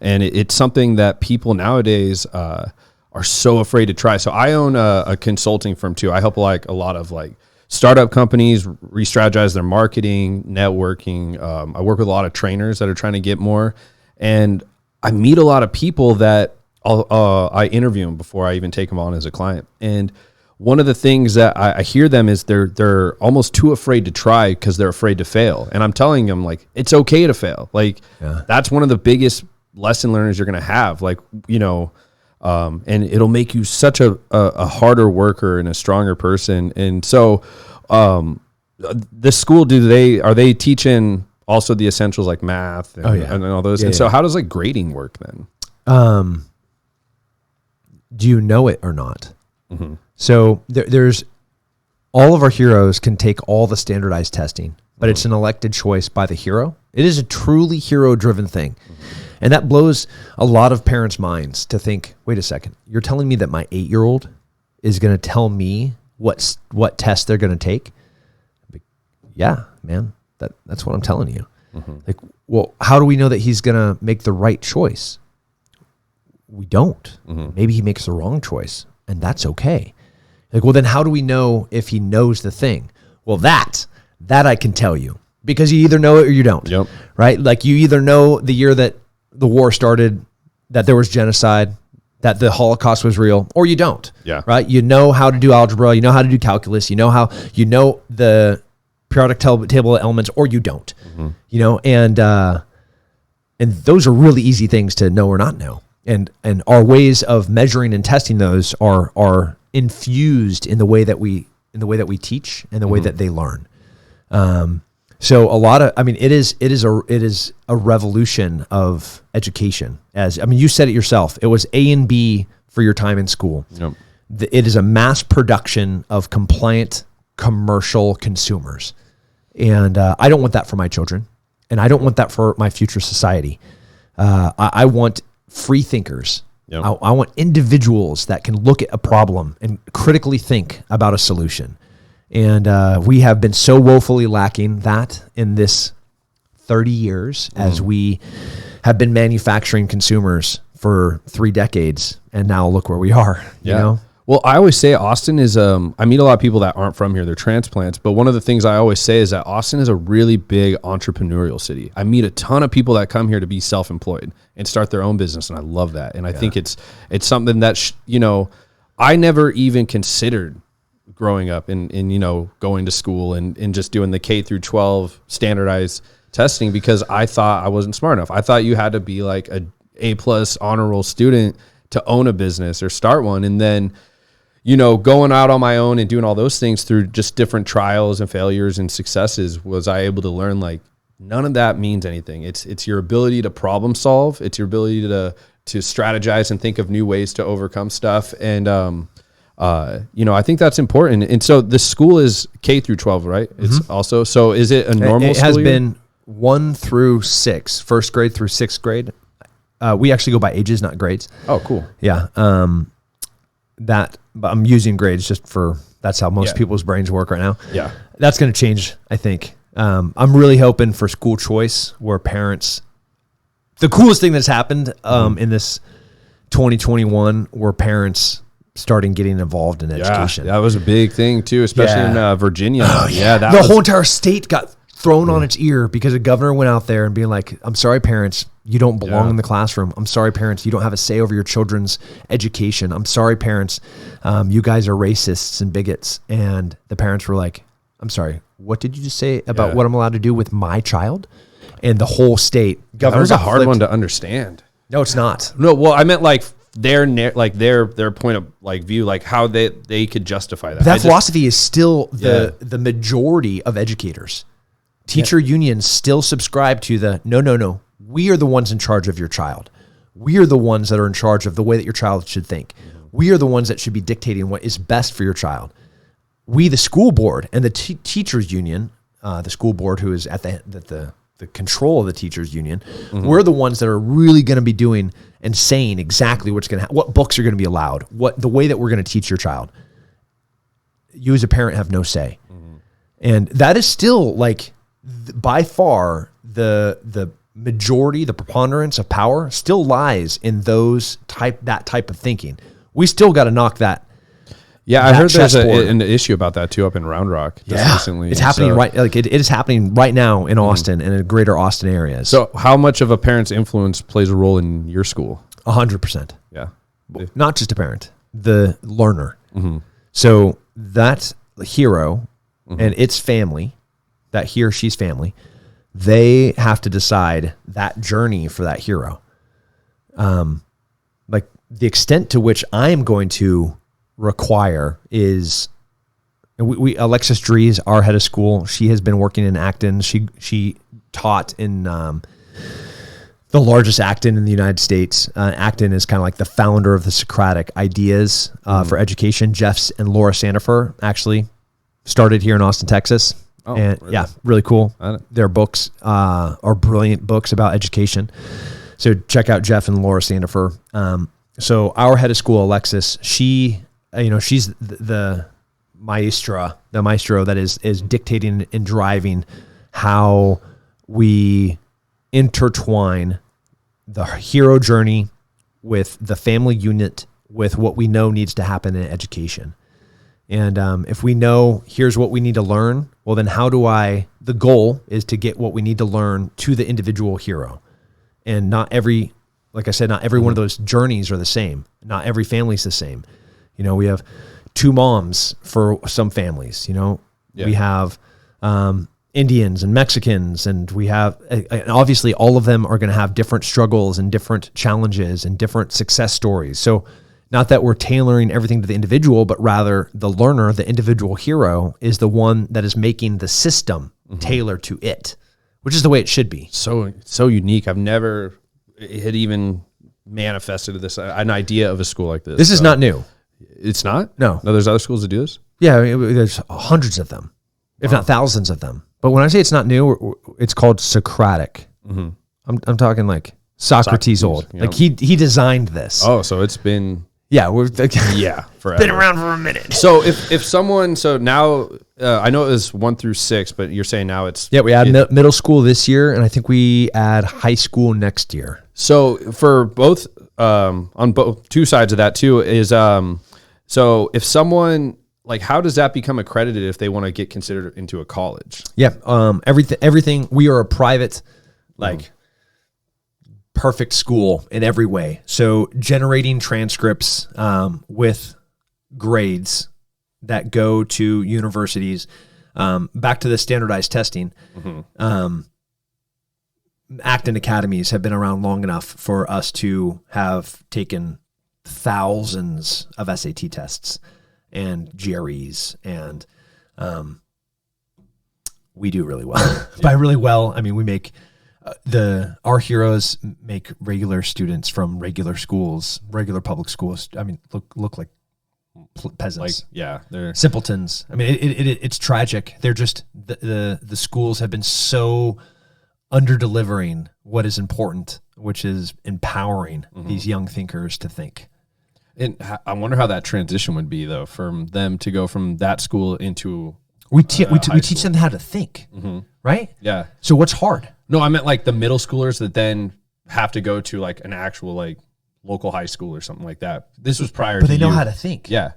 And it's something that people nowadays are so afraid to try. So I own a consulting firm too. I help like a lot of like startup companies re-strategize their marketing, networking. I work with a lot of trainers that are trying to get more. And I meet a lot of people that I interview them before I even take them on as a client. And one of the things that I hear them is they're almost too afraid to try because they're afraid to fail. And I'm telling them like, it's okay to fail. Like that's one of the biggest lesson learners you're going to have. Like, you know, and it'll make you such a harder worker and a stronger person. And so, this school, are they teaching also the essentials like math and, and all those? So how does like grading work then? Do you know it or not? Mm-hmm. So there's all of our heroes can take all the standardized testing, but it's an elected choice by the hero. It is a truly hero-driven thing. And that blows a lot of parents' minds to think, wait a second, you're telling me that my 8-year-old is going to tell me what test they're going to take? Yeah, man, that's what I'm telling you. Mm-hmm. Like, well, how do we know that he's going to make the right choice? We don't. Mm-hmm. Maybe he makes the wrong choice, and that's okay. Like, well, then how do we know if he knows the thing? Well, that I can tell you, because you either know it or you don't. Yep. Right? Like, you either know the year that the war started, that there was genocide, that the Holocaust was real, or you don't. Yeah. Right? You know how to do algebra, you know how to do calculus, you know the periodic table of elements, or you don't. Mm-hmm. You know, and those are really easy things to know or not know. And our ways of measuring and testing those are infused in the way that we teach and the way that they learn. So it is a revolution of education. You said it yourself. It was A and B for your time in school. Yep. It is a mass production of compliant commercial consumers. And I don't want that for my children. And I don't want that for my future society. I want free thinkers. Yep. I want individuals that can look at a problem and critically think about a solution. And we have been so woefully lacking that in this 30 years as we have been manufacturing consumers for 3 decades. And now look where we are, you know? Well, I always say Austin is, I meet a lot of people that aren't from here. They're transplants. But one of the things I always say is that Austin is a really big entrepreneurial city. I meet a ton of people that come here to be self-employed and start their own business. And I love that. And I think it's something that, I never even considered growing up and going to school and just doing the K through 12 standardized testing because I thought I wasn't smart enough. I thought you had to be like a A+ honor roll student to own a business or start one. And then, going out on my own and doing all those things through just different trials and failures and successes was I able to learn like none of that means anything. It's your ability to problem solve. It's your ability to strategize and think of new ways to overcome stuff. And, I think that's important. And so the school is K through 12, right? It's also, so is it a normal It school has year? been 1 through 6, first grade through 6th grade. We actually go by ages, not grades. Oh, cool. Yeah. But I'm using grades that's how most people's brains work right now. Yeah. That's going to change, I think. I'm really hoping for school choice where parents, the coolest thing that's happened in this 2021 were parents starting getting involved in education. That was a big thing too, especially in Virginia. Oh, yeah. The whole entire state got thrown on its ear because a governor went out there and being like, I'm sorry, parents, you don't belong in the classroom. I'm sorry, parents, you don't have a say over your children's education. I'm sorry, parents, you guys are racists and bigots. And the parents were like, I'm sorry, what did you just say about what I'm allowed to do with my child? And the whole state. That was a hard one to understand. No, it's not. No, well, I meant like their point of like view, like how they could justify that. That philosophy is still the majority of educators. Teacher unions still subscribe to the no. We are the ones in charge of your child. We are the ones that are in charge of the way that your child should think. We are the ones that should be dictating what is best for your child. We, the school board and the teachers union, the school board who is at the control of the teachers union, we're the ones that are really going to be doing and saying exactly what's going to happen, what books are going to be allowed, the way that we're going to teach your child. You as a parent have no say. And that is still like by far the majority, the preponderance of power still lies in that type of thinking. We still got to knock that. Yeah, I heard there's an issue about that too up in Round Rock. Yeah, recently. It's happening it is happening right now in Austin and in greater Austin areas. So, how much of a parent's influence plays a role in your school? 100%. Yeah, not just a parent, the learner. So that hero and its family, that he or she's family, they have to decide that journey for that hero. Like the extent to which I am going to require is we Alexis Dries, our head of school, she has been working in Acton. She taught in the largest Acton in the United States. Acton is kind of like the founder of the Socratic ideas for education. Jeff and Laura Sandifer actually started here in Austin, Texas. Oh, and really? Yeah, really cool. Their books are brilliant books about education. So check out Jeff and Laura Sandifer. So our head of school, Alexis, she's the maestro that is dictating and driving how we intertwine the hero journey with the family unit, with what we know needs to happen in education. And if we know here's what we need to learn, well, then the goal is to get what we need to learn to the individual hero. And like I said, not every one of those journeys are the same. Not every family's the same. We have two moms for some families, we have Indians and Mexicans, and we have, and obviously all of them are going to have different struggles and different challenges and different success stories. So not that we're tailoring everything to the individual, but rather the learner, the individual hero, is the one that is making the system tailored to it, which is the way it should be. So unique. I've never had even manifested this, an idea of a school like this. This is not new. It's not? No, there's other schools that do this? Yeah, there's hundreds of them, if not thousands of them. But when I say it's not new, it's called Socratic. I'm talking like Socrates old. Yeah. Like he designed this. Oh, so it's been... Yeah, forever. Been around for a minute. So if someone, so now I know it was 1 through 6, but you're saying now it's... Yeah, we add middle school this year, and I think we add high school next year. So for both, on both two sides of that too, is so if someone, like, how does that become accredited if they want to get considered into a college? Yeah, everything. We are a private, perfect school in every way. So generating transcripts with grades that go to universities, back to the standardized testing. Acton academies have been around long enough for us to have taken thousands of SAT tests and GREs, and we do really well. By really well, I mean we make our heroes make regular students from regular schools, regular public schools. I mean, look like peasants. They're simpletons. I mean, it's tragic. They're just the schools have been so under-delivering what is important, which is empowering these young thinkers to think. And I wonder how that transition would be, though, from them to go from that school into we teach them how to think, right? Yeah. So what's hard? No, I meant like the middle schoolers that then have to go to like an actual like local high school or something like that. This was prior to But they know how to think. Yeah.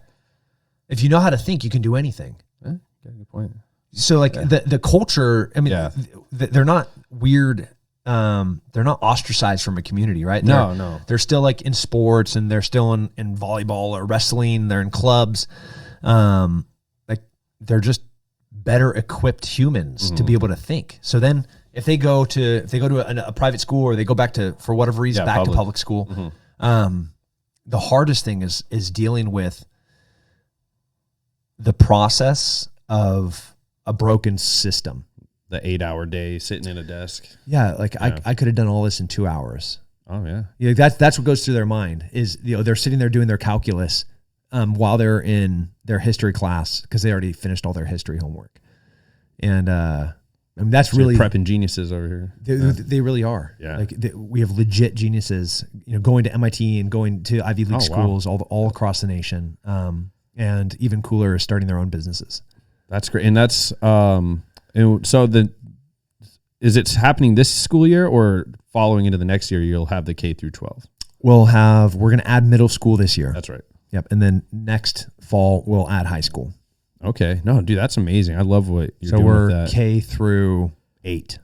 If you know how to think, you can do anything. Good point. So like the culture, I mean, they're not weird. They're not ostracized from a community, right? No. They're still like in sports, and they're still in volleyball or wrestling. They're in clubs. Like they're just better equipped humans to be able to think. So then if they go to a private school, or they go back to, for whatever reason, to public school, the hardest thing is dealing with the process of a broken system. The 8-hour day sitting in a desk. Yeah, like I could have done all this in 2 hours. Oh yeah. That's what goes through their mind is, they're sitting there doing their calculus while they're in their history class, because they already finished all their history homework. And I mean, that's so really prepping geniuses over here. They really are. Yeah. Like we have legit geniuses, going to MIT and going to Ivy League schools all across the nation. And even cooler is starting their own businesses. That's great. And that's so is it happening this school year or following into the next year? You'll have the K through 12. We're going to add middle school this year. That's right. Yep. And then next fall we'll add high school. Okay. No, dude, that's amazing. I love what you're doing with that. So we're K through 8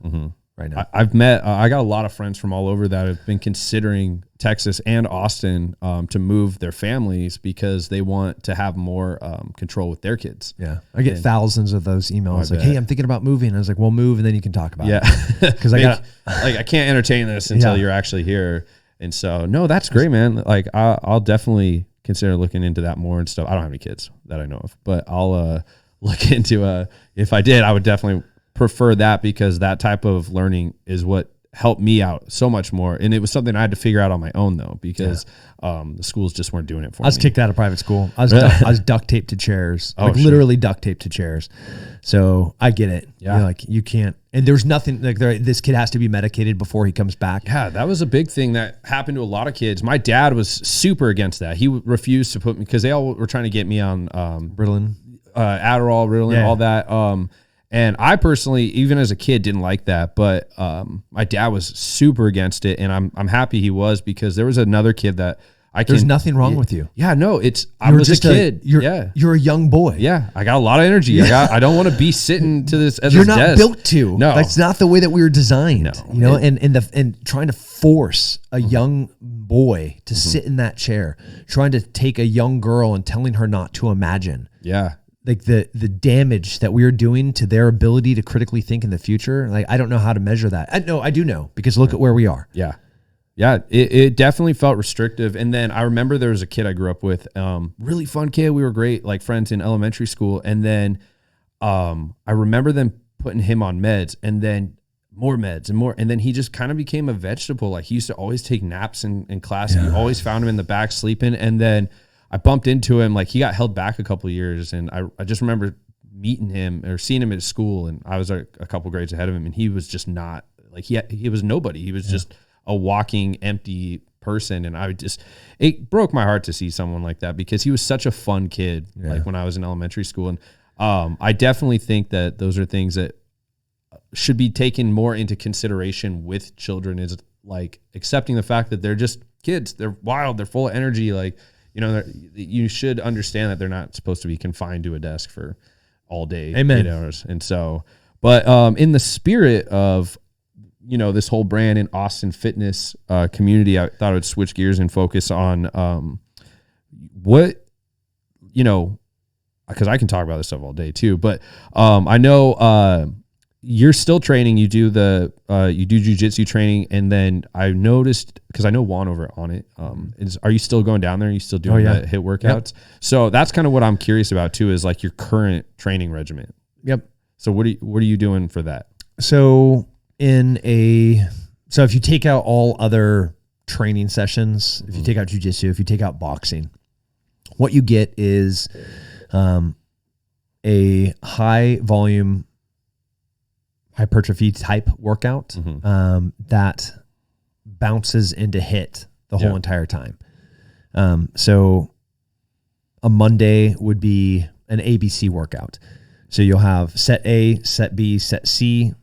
right now. I've met, I got a lot of friends from all over that have been considering Texas and Austin to move their families because they want to have more control with their kids. Yeah. I get thousands of those emails like, hey, I'm thinking about moving. And I was like, well, move and then you can talk about it. Yeah. Because I can't entertain this until you're actually here. And so, no, that's great, man. Like I'll definitely consider looking into that more and stuff. I don't have any kids that I know of, but I'll look into if I did, I would definitely prefer that because that type of learning is what helped me out so much more. And it was something I had to figure out on my own though, because the schools just weren't doing it for me. I was kicked out of private school. I was duct taped to chairs, literally duct taped to chairs. So I get it. Yeah. You're like you can't, and there's nothing like this kid has to be medicated before he comes back. Yeah. That was a big thing that happened to a lot of kids. My dad was super against that. He refused to put me, cause they all were trying to get me on Ritalin, Adderall, Ritalin, all that. And I personally, even as a kid, didn't like that, but my dad was super against it, and I'm happy he was because there was another kid that There's nothing wrong with you. Yeah, no, I was just a kid. You're a young boy. Yeah, I got a lot of energy. Yeah. I don't want to be sitting to this. You're not desk. Built to. No, that's not the way that we were designed. No. You know, and trying to force a young boy to sit in that chair, trying to take a young girl and telling her not to imagine. Yeah. Like the damage that we are doing to their ability to critically think in the future. Like, I don't know how to measure that. I do know because look at where we are. Yeah. Yeah. It definitely felt restrictive. And then I remember there was a kid I grew up with, really fun kid. We were great, like friends in elementary school. And then, I remember them putting him on meds and then more meds and more. And then he just kind of became a vegetable. Like he used to always take naps in class and you always found him in the back sleeping. And then I bumped into him, like he got held back a couple of years, and I just remember meeting him or seeing him at school, and I was a couple grades ahead of him, and he was just not like he was nobody. He was just a walking empty person, and it broke my heart to see someone like that because he was such a fun kid. Like when I was in elementary school, and I definitely think that those are things that should be taken more into consideration with children. Is like accepting the fact that they're just kids, they're wild, they're full of energy, like. You know, you should understand that they're not supposed to be confined to a desk for all day. Amen. 8 hours. And so, but in the spirit of, you know, this whole brand and Austin fitness community, I thought I would switch gears and focus on what, you know, because I can talk about this stuff all day too. But I know you're still training. You do jiu-jitsu training, and then I noticed because I know Juan over on it. Are you still going down there? Are you still doing the HIIT workouts? Yep. So that's kind of what I'm curious about too. Is like your current training regimen. Yep. So what are you doing for that? So if you take out all other training sessions, if you take out jiu-jitsu, if you take out boxing, what you get is a high volume hypertrophy type workout that bounces into HIIT the whole entire time. So a Monday would be an ABC workout. So you'll have set A, set B, set C.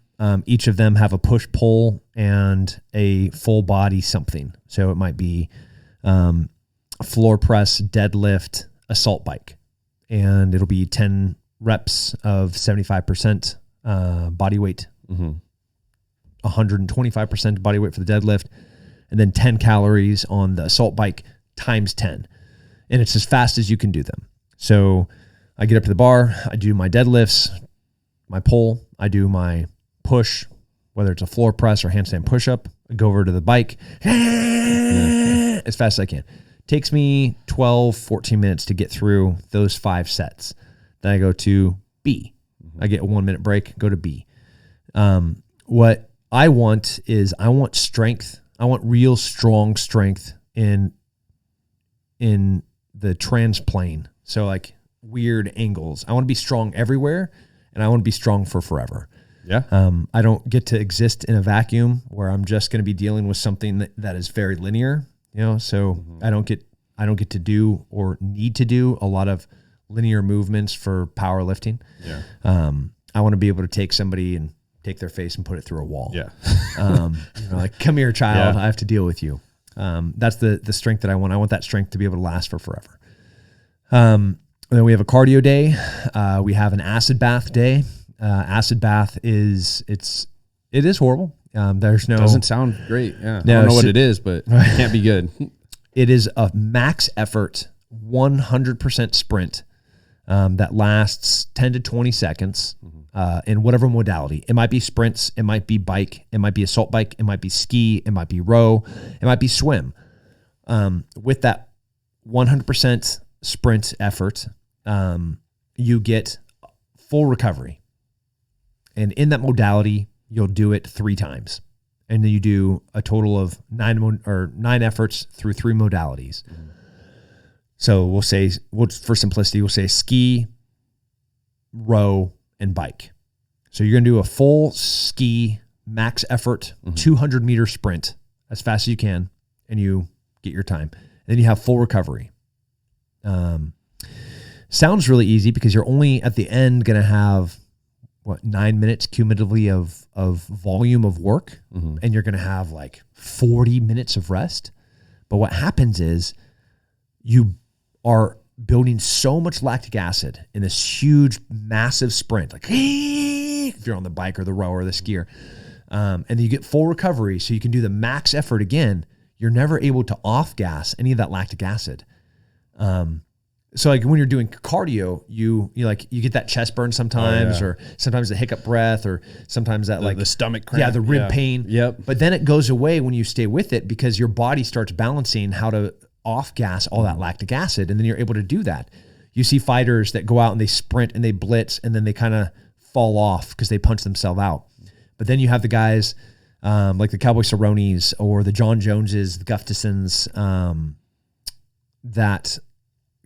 Each of them have a push-pull and a full body something. So it might be floor press, deadlift, assault bike. And it'll be 10 reps of 75% body weight, 125% body weight for the deadlift, and then 10 calories on the assault bike times 10. And it's as fast as you can do them. So I get up to the bar, I do my deadlifts, my pull, I do my push, whether it's a floor press or handstand push-up, I go over to the bike as fast as I can. Takes me 12, 14 minutes to get through those 5 sets. Then I go to B. I get a 1 minute break, go to B. What I want is strength. I want real strong strength in the transplane. So like weird angles. I want to be strong everywhere, and I want to be strong for forever. Yeah. I don't get to exist in a vacuum where I'm just going to be dealing with something that is very linear, you know? So I don't get to do or need to do a lot of linear movements for powerlifting. Yeah. I want to be able to take somebody and take their face and put it through a wall. Yeah. Like, come here, child. Yeah. I have to deal with you. That's the strength that I want. I want that strength to be able to last for forever. And then we have a cardio day. We have an acid bath day. Acid bath it is horrible. There's no, Doesn't sound great. Yeah. No, I don't know what it is, but it can't be good. it is a max effort, 100% sprint that lasts 10 to 20 seconds in whatever modality. It might be sprints, it might be bike, it might be assault bike, it might be ski, it might be row, it might be swim. With that 100% sprint effort, you get full recovery. And in that modality, you'll do it 3 times. And then you do a total of 9 efforts through 3 modalities. So for simplicity, we'll say ski, row, and bike. So you're going to do a full ski max effort, 200 meter sprint as fast as you can, and you get your time. And then you have full recovery. Sounds really easy because you're only at the end going to have 9 minutes cumulatively of volume of work, and you're going to have like 40 minutes of rest. But what happens is you are building so much lactic acid in this huge, massive sprint, like if you're on the bike or the rower or the skier, and then you get full recovery, so you can do the max effort again. You're never able to off gas any of that lactic acid. So like when you're doing cardio, you get that chest burn sometimes, or sometimes the hiccup breath, or sometimes that the stomach cramp. Yeah, the rib pain. Yep. But then it goes away when you stay with it because your body starts balancing how to off gas all that lactic acid, and then you're able to do that. You see fighters that go out and they sprint and they blitz, and then they kind of fall off because they punch themselves out. But then you have the guys like the Cowboy Cerrones or the John Joneses, the Gustafsons, that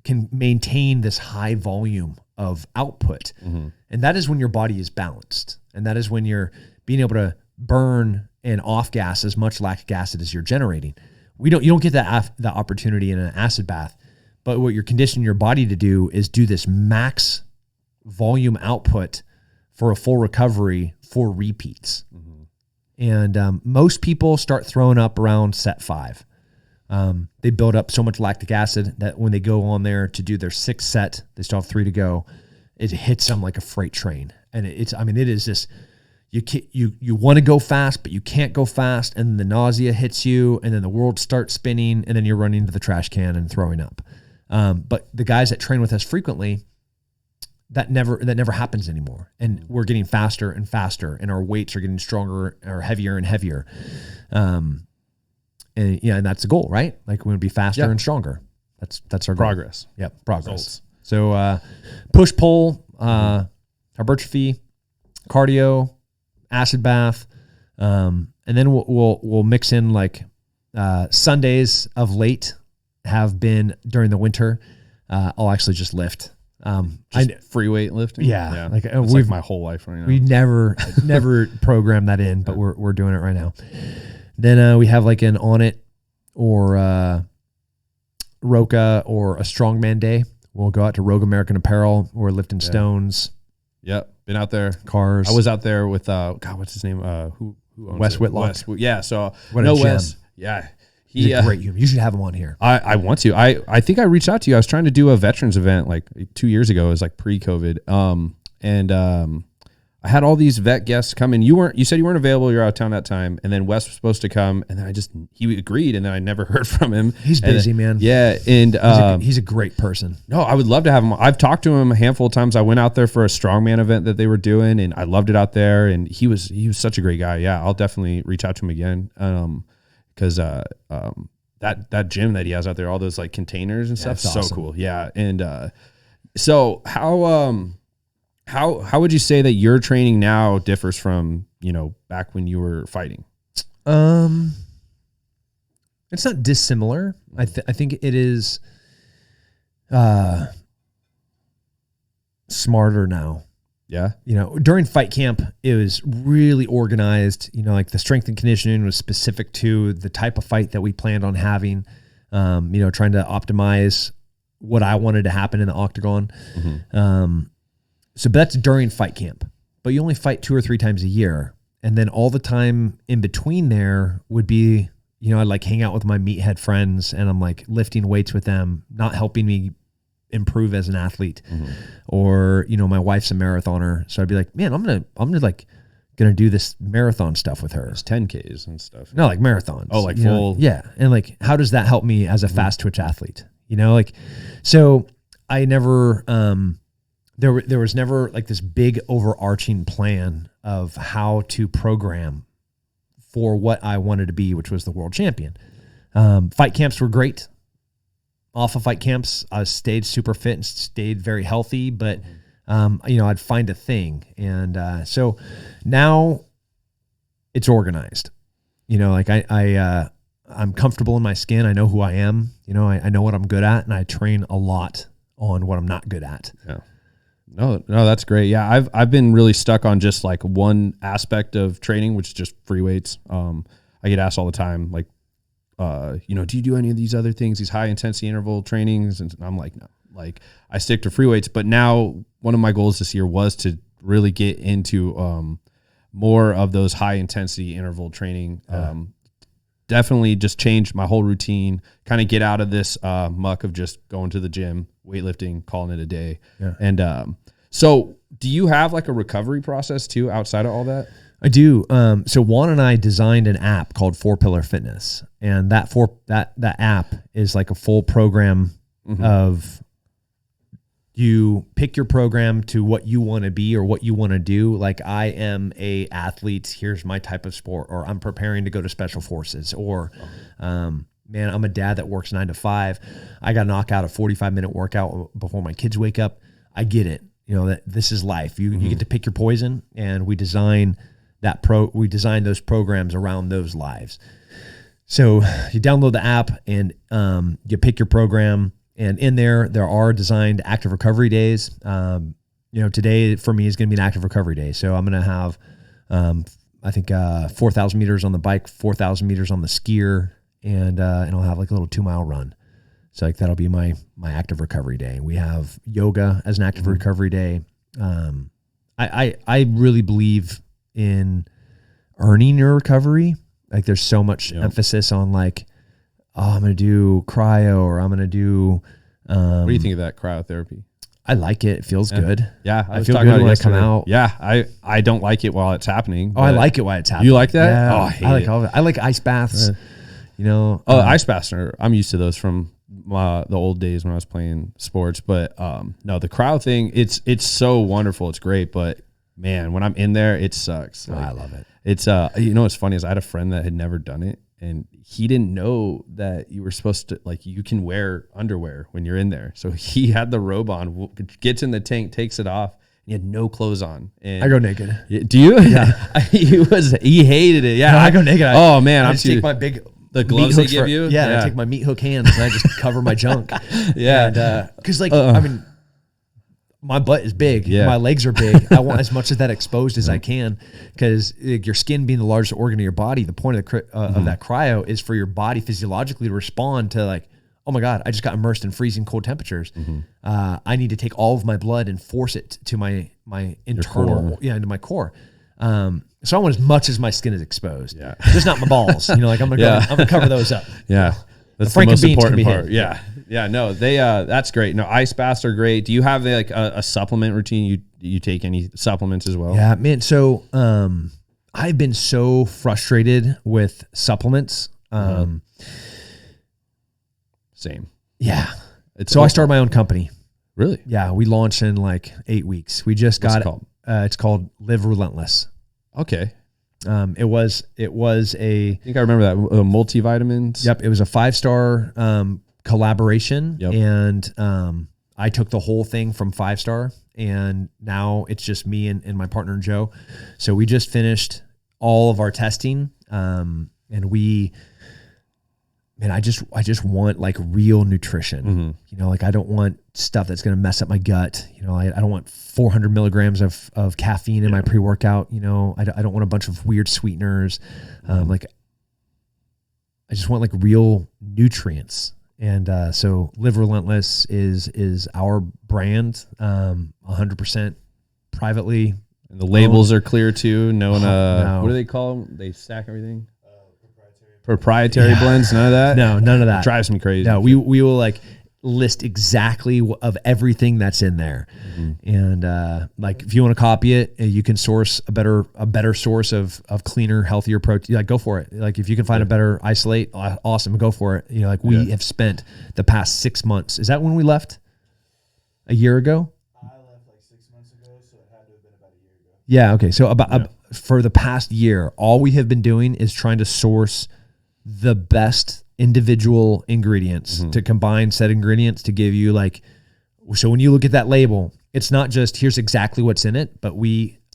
can maintain this high volume of output. And that is when your body is balanced. And that is when you're being able to burn and off gas as much lactic acid as you're generating. You don't get that opportunity in an acid bath, but what you're conditioning your body to do is do this max volume output for a full recovery for repeats. And most people start throwing up around set 5. They build up so much lactic acid that when they go on there to do their 6th set, they still have 3 to go. It hits them like a freight train. And it is this, you want to go fast, but you can't go fast. And the nausea hits you, and then the world starts spinning, and then you're running to the trash can and throwing up. But the guys that train with us frequently, that never happens anymore. And we're getting faster and faster, and our weights are getting stronger or heavier and heavier. And that's the goal, right? Like we want to be faster and stronger. That's our goal. Progress. Yep, progress. Results. So push pull, hypertrophy, cardio, acid bath, and then we'll mix in like Sundays of late have been during the winter. I'll actually just lift. Free weight lifting. Yeah. Like it's like my whole life right now. We never programmed that in, but we're doing it right now. Then we have like an On It or Roca or a Strongman day. We'll go out to Rogue American Apparel. We're lifting stones. Yep, been out there. Cars. I was out there with what's his name? Who owns Wes it? Whitlock. Yeah. So What a gem. Wes. Yeah, He's a great human. You should have him on here. I want to. I think I reached out to you. I was trying to do a veterans event like 2 years ago. It was like pre-COVID. I had all these vet guests come in. You said you weren't available. You're out of town that time. And then Wes was supposed to come, and then he agreed, and then I never heard from him. He's busy, man. Yeah. And he's a great person. no, I would love to have him. I've talked to him a handful of times. I went out there for a strongman event that they were doing, and I loved it out there. And he was such a great guy. Yeah. I'll definitely reach out to him again. Cause, that gym that he has out there, all those like containers and stuff, so awesome. cool. Yeah. And, so how would you say that your training now differs from, back when you were fighting? It's not dissimilar. I think it is smarter now. Yeah. During fight camp, it was really organized. Like the strength and conditioning was specific to the type of fight that we planned on having. Trying to optimize what I wanted to happen in the octagon. But that's during fight camp. but you only fight 2 or 3 times a year. And then all the time in between there would be, I'd like hang out with my meathead friends and I'm like lifting weights with them, not helping me improve as an athlete. Or, my wife's a marathoner. So I'd be like, man, I'm gonna do this marathon stuff with her. It's 10Ks and stuff. No, like marathons. Oh, like full. Yeah. And like, how does that help me as a fast twitch athlete? So I never, there was never like this big overarching plan of how to program for what I wanted to be, which was the world champion. Fight camps were great. Off of fight camps, I stayed super fit and stayed very healthy, but I'd find a thing. And so now it's organized. I'm comfortable in my skin. I know who I am. I know what I'm good at, and I train a lot on what I'm not good at. Yeah. No, that's great. Yeah, I've been really stuck on just like one aspect of training, which is just free weights. I get asked all the time, like, do you do any of these other things, these high intensity interval trainings? And I'm like, no, like I stick to free weights. But now one of my goals this year was to really get into more of those high intensity interval training. Definitely just change my whole routine, kind of get out of this muck of just going to the gym, weightlifting, calling it a day. Yeah. And so do you have like a recovery process too outside of all that? I do. So Juan and I designed an app called 4 Pillar Fitness, and that app is like a full program of you pick your program to what you want to be or what you want to do. Like I am a athlete. Here's my type of sport, or I'm preparing to go to special forces, or man, I'm a dad that works 9 to 5. I got to knock out a 45-minute workout before my kids wake up. I get it. That this is life. You get to pick your poison, and we design those programs around those lives. So you download the app and you pick your program, and in there are designed active recovery days. Today for me is going to be an active recovery day. So I'm going to have, I think 4,000 meters on the bike, 4,000 meters on the skier, and I'll have like a little 2-mile run. So like that'll be my active recovery day. We have yoga as an active recovery day. I really believe in earning your recovery. Like there's so much emphasis on like, I'm going to do cryo, or I'm going to do. What do you think of that cryotherapy? I like it. It feels good. Yeah. I feel good when I come out. Yeah. I don't like it while it's happening. Oh, I like it while it's happening. You like that? Yeah. Oh, I like all of it. I like ice baths. Ice baths I'm used to those from the old days when I was playing sports. But no, the cryo thing, it's so wonderful. It's great. But man, when I'm in there, it sucks. Like, I love it. It's what's funny is I had a friend that had never done it, and he didn't know that you were supposed to, like, you can wear underwear when you're in there. So he had the robe on, gets in the tank, takes it off. He had no clothes on. And I go naked. Do you? Yeah. he hated it. Yeah. No, I go naked. Man. I just take my big the gloves they give you. Yeah. I take my meat hook hands and I just cover my junk. Yeah. And, cause like, I mean, my butt is big. Yeah. My legs are big. I want as much of that exposed as I can, because your skin being the largest organ of your body, the point of of that cryo is for your body physiologically to respond to like, oh my God, I just got immersed in freezing cold temperatures. I need to take all of my blood and force it to my internal, into my core. So I want as much as my skin is exposed. Yeah. Just not my balls. I'm gonna cover those up. Yeah. That's the most important part. Yeah. Yeah. No, that's great. No, ice baths are great. Do you have like a supplement routine? You take any supplements as well? Yeah, man. So, I've been so frustrated with supplements. Same. Yeah. So I started my own company. Really? Yeah. We launched in like 8 weeks. We just got it. It's called Live Relentless. Okay. It was I think I remember that multivitamins. Yep. It was a 5-star collaboration. Yep. And I took the whole thing from 5-star, and now it's just me and my partner Joe. So we just finished all of our testing. And I just want like real nutrition. Like I don't want stuff that's going to mess up my gut. I don't want 400 milligrams of caffeine in my pre-workout. I don't want a bunch of weird sweeteners. Like I just want like real nutrients. And so Live Relentless is our brand, 100% privately And the labels are clear too. No, no. What do they call them? They stack everything. Proprietary blends. None of that. No, none of that. It drives me crazy. No, we will like list exactly of everything that's in there. And like if you want to copy it, you can source a better source of cleaner, healthier protein. Like go for it. Like if you can find a better isolate, awesome, go for it. You know, like we have spent the past 6 months. Is that when we left? A year ago? I left like 6 months ago, so it had to have been about a year ago. Yeah. Okay. So for the past year, all we have been doing is trying to source the best individual ingredients to combine said ingredients to give you like, so when you look at that label, it's not just here's exactly what's in it, but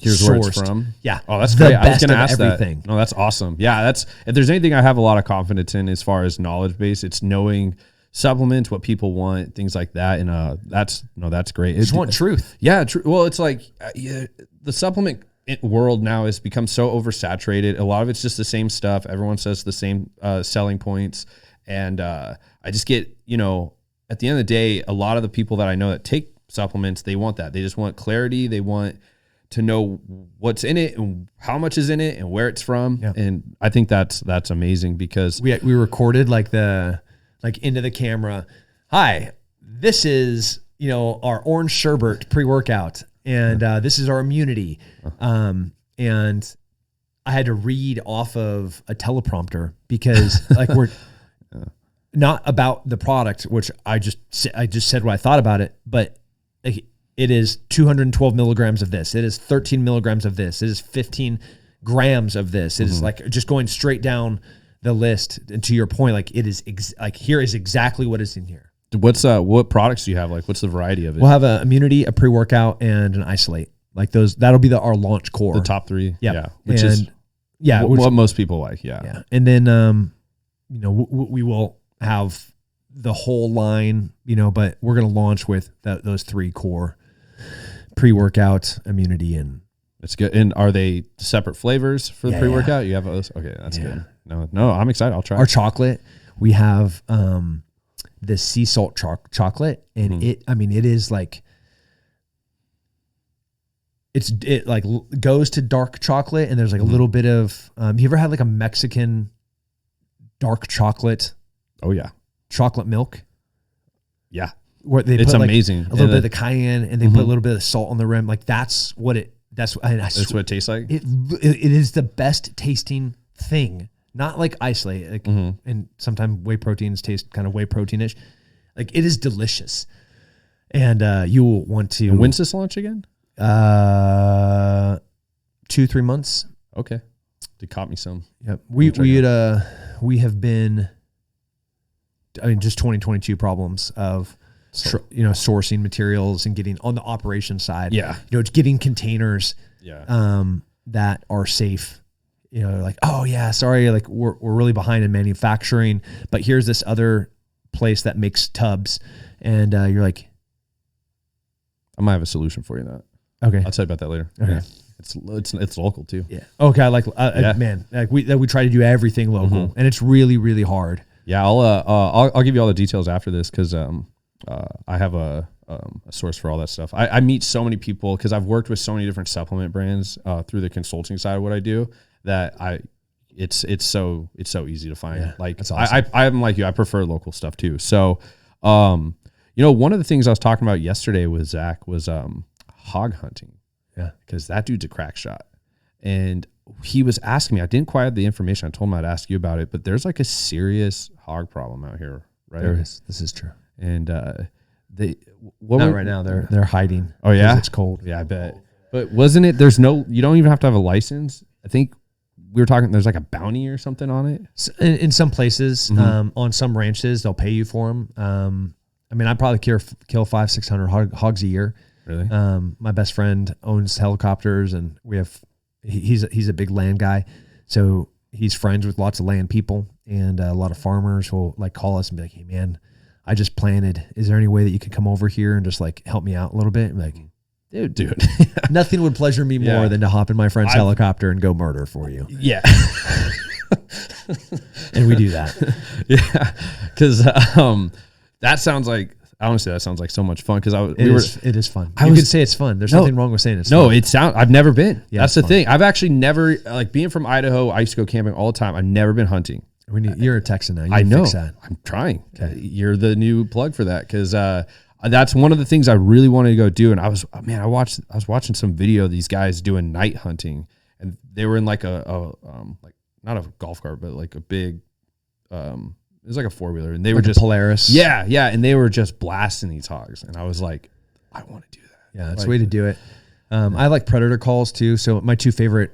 here's where it's from. Yeah. Oh, that's the great. I was best going to of ask everything. that. No, that's awesome. Yeah. If there's anything I have a lot of confidence in as far as knowledge base, it's knowing supplements, what people want, things like that. And that's great. I just want truth. Yeah. Well, it's like the supplement world now has become so oversaturated. A lot of it's just the same stuff. Everyone says the same selling points. And I just get, at the end of the day, a lot of the people that I know that take supplements, they want that. They just want clarity. They want to know what's in it and how much is in it and where it's from. Yeah. And I think that's amazing because we recorded into the camera. Hi, this is, our orange sherbet pre-workout. And this is our immunity. And I had to read off of a teleprompter because like we're not about the product, which I just said what I thought about it, but it is 212 milligrams of this. It is 13 milligrams of this. It is 15 grams of this. It is like just going straight down the list. And to your point, like it is here is exactly what is in here. What products do you have? Like, what's the variety of it? We'll have a immunity, a pre-workout, and an isolate. Like those, that'll be our launch core. The top three. Yep. Yeah. Which is what most people like. Yeah. Yeah. And then, we will have the whole line, but we're going to launch with those three core: pre-workout, immunity, and it's good. And are they separate flavors for the pre-workout? You have those? Okay. That's good. No, I'm excited. I'll try our chocolate. We have, the sea salt chocolate, and it is like it like goes to dark chocolate, and there's like a little bit of you ever had like a Mexican dark chocolate? Oh yeah, chocolate milk. Yeah, where they it's put amazing. Like a little bit of the cayenne, and they put a little bit of salt on the rim. Like that's what it tastes like. It is the best tasting thing. Not like isolate, and sometimes whey proteins taste kind of whey proteinish. Like it is delicious, and you will want to. And when's this launch again? 2-3 months. Okay, they caught me some. Yep, we have been. I mean, just 2022 problems of sourcing materials and getting on the operation side. Yeah, it's getting containers. Yeah, that are safe. Like, oh yeah, sorry, like we're really behind in manufacturing, but here's this other place that makes tubs, and you're like, I might have a solution for you. That okay, I'll tell you about that later. Okay, yeah. It's local too. Yeah. Okay, man, like we try to do everything local, and it's really really hard. Yeah, I'll give you all the details after this because I have a source for all that stuff. I meet so many people because I've worked with so many different supplement brands through the consulting side of what I do. That it's so easy to find. Like that's awesome. I'm like you. I prefer local stuff too. So, one of the things I was talking about yesterday with Zach was hog hunting. Yeah, because that dude's a crack shot, and he was asking me. I didn't quite have the information. I told him I'd ask you about it, but there's like a serious hog problem out here, right? There is. This is true. And right now they're hiding. Oh yeah, it's cold. Yeah, I bet. But wasn't it? You don't even have to have a license. I think. We were talking, there's like a bounty or something on it. In some places, on some ranches, they'll pay you for them. I probably kill 500-600 hogs a year. Really? My best friend owns helicopters, and he's a big land guy. So he's friends with lots of land people, and a lot of farmers will like call us and be like, hey man, I just planted. Is there any way that you could come over here and just like help me out a little bit? I'm like, dude, nothing would pleasure me more than to hop in my friend's helicopter and go murder for you. Yeah. And we do that. Yeah. Because that sounds like honestly, that sounds like so much fun because it is fun. You could say it's fun. There's nothing wrong with saying it's fun. I've never been. Yeah, that's the thing. I've actually never, like being from Idaho, I used to go camping all the time. I've never been hunting. You're a Texan now. I know. Fix that. I'm trying. Okay. You're the new plug for that because that's one of the things I really wanted to go do. And I was watching some video of these guys doing night hunting, and they were in like like not a golf cart, but like a big, it was like a 4-wheeler, and they were just Polaris. Yeah, and they were just blasting these hogs, and I was like, I want to do that. Yeah, it's a way to do it. I like predator calls too. So my two favorite.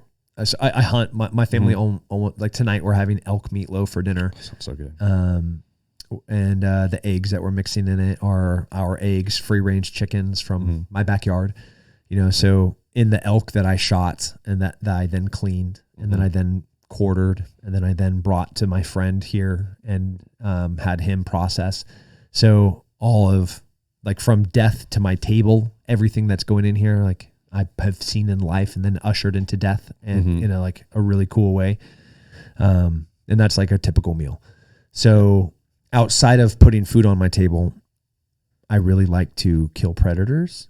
I hunt. My family own like tonight we're having elk meatloaf for dinner. Sounds so good. And the eggs that we're mixing in it are our eggs, free range chickens from my backyard. So in the elk that I shot and that I then cleaned and then I then quartered and then I then brought to my friend here and had him process. So all of like from death to my table, everything that's going in here, like I have seen in life and then ushered into death and in like a really cool way. And that's like a typical meal. So outside of putting food on my table, I really like to kill predators,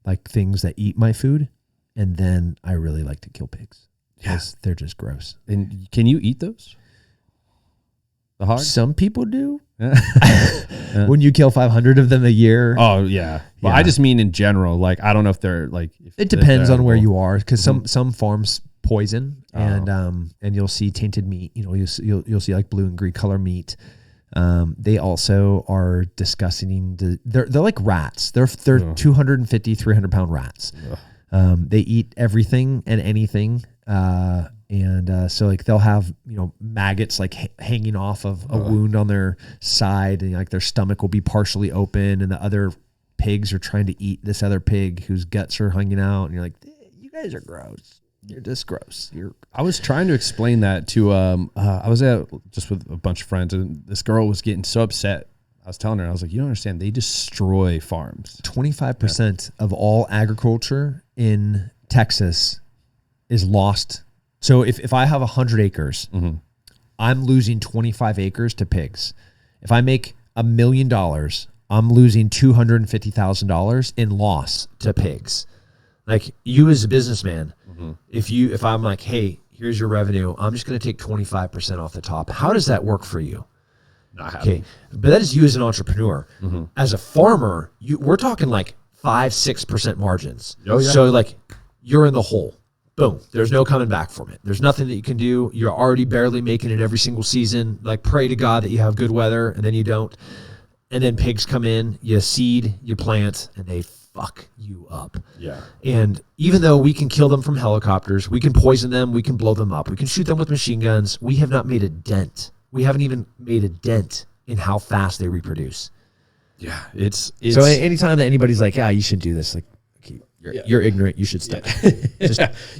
like things that eat my food. And then I really like to kill pigs. Yes, they're just gross. And can you eat those? The hogs? Some people do. When you kill 500 of them a year. Oh yeah. Well, I just mean in general. Like I don't know if they're like. It depends on where you are, because some farms poison and you'll see tainted meat. You'll see like blue and green color meat. They also are disgusting. They're like rats. They're 250, 300 pound rats. They eat everything and anything. So like they'll have, maggots like hanging off of a wound on their side, and like their stomach will be partially open, and the other pigs are trying to eat this other pig whose guts are hanging out. And you're like, you guys are gross. You're just gross. I was trying to explain that to, I was just with a bunch of friends, and this girl was getting so upset. I was telling her, I was like, you don't understand. They destroy farms. 25% of all agriculture in Texas is lost. So if I have 100 acres, I'm losing 25 acres to pigs. If I make $1 million, I'm losing $250,000 in loss to pigs. Like you as a businessman, if I'm like, hey, here's your revenue, I'm just going to take 25% off the top. How does that work for you? Okay, but that is you as an entrepreneur. As a farmer, we're talking like 5-6% margins. So like you're in the hole. Boom. There's no coming back from it. There's nothing that you can do. You're already barely making it every single season. Like pray to God that you have good weather, and then you don't. And then pigs come in, you seed, you plant, and they fuck you up. Yeah. And even though we can kill them from helicopters, we can poison them, we can blow them up, we can shoot them with machine guns, we have not made a dent. We haven't even made a dent in how fast they reproduce. Yeah. It's so anytime that anybody's like, you should do this, like, you're ignorant. You should stop.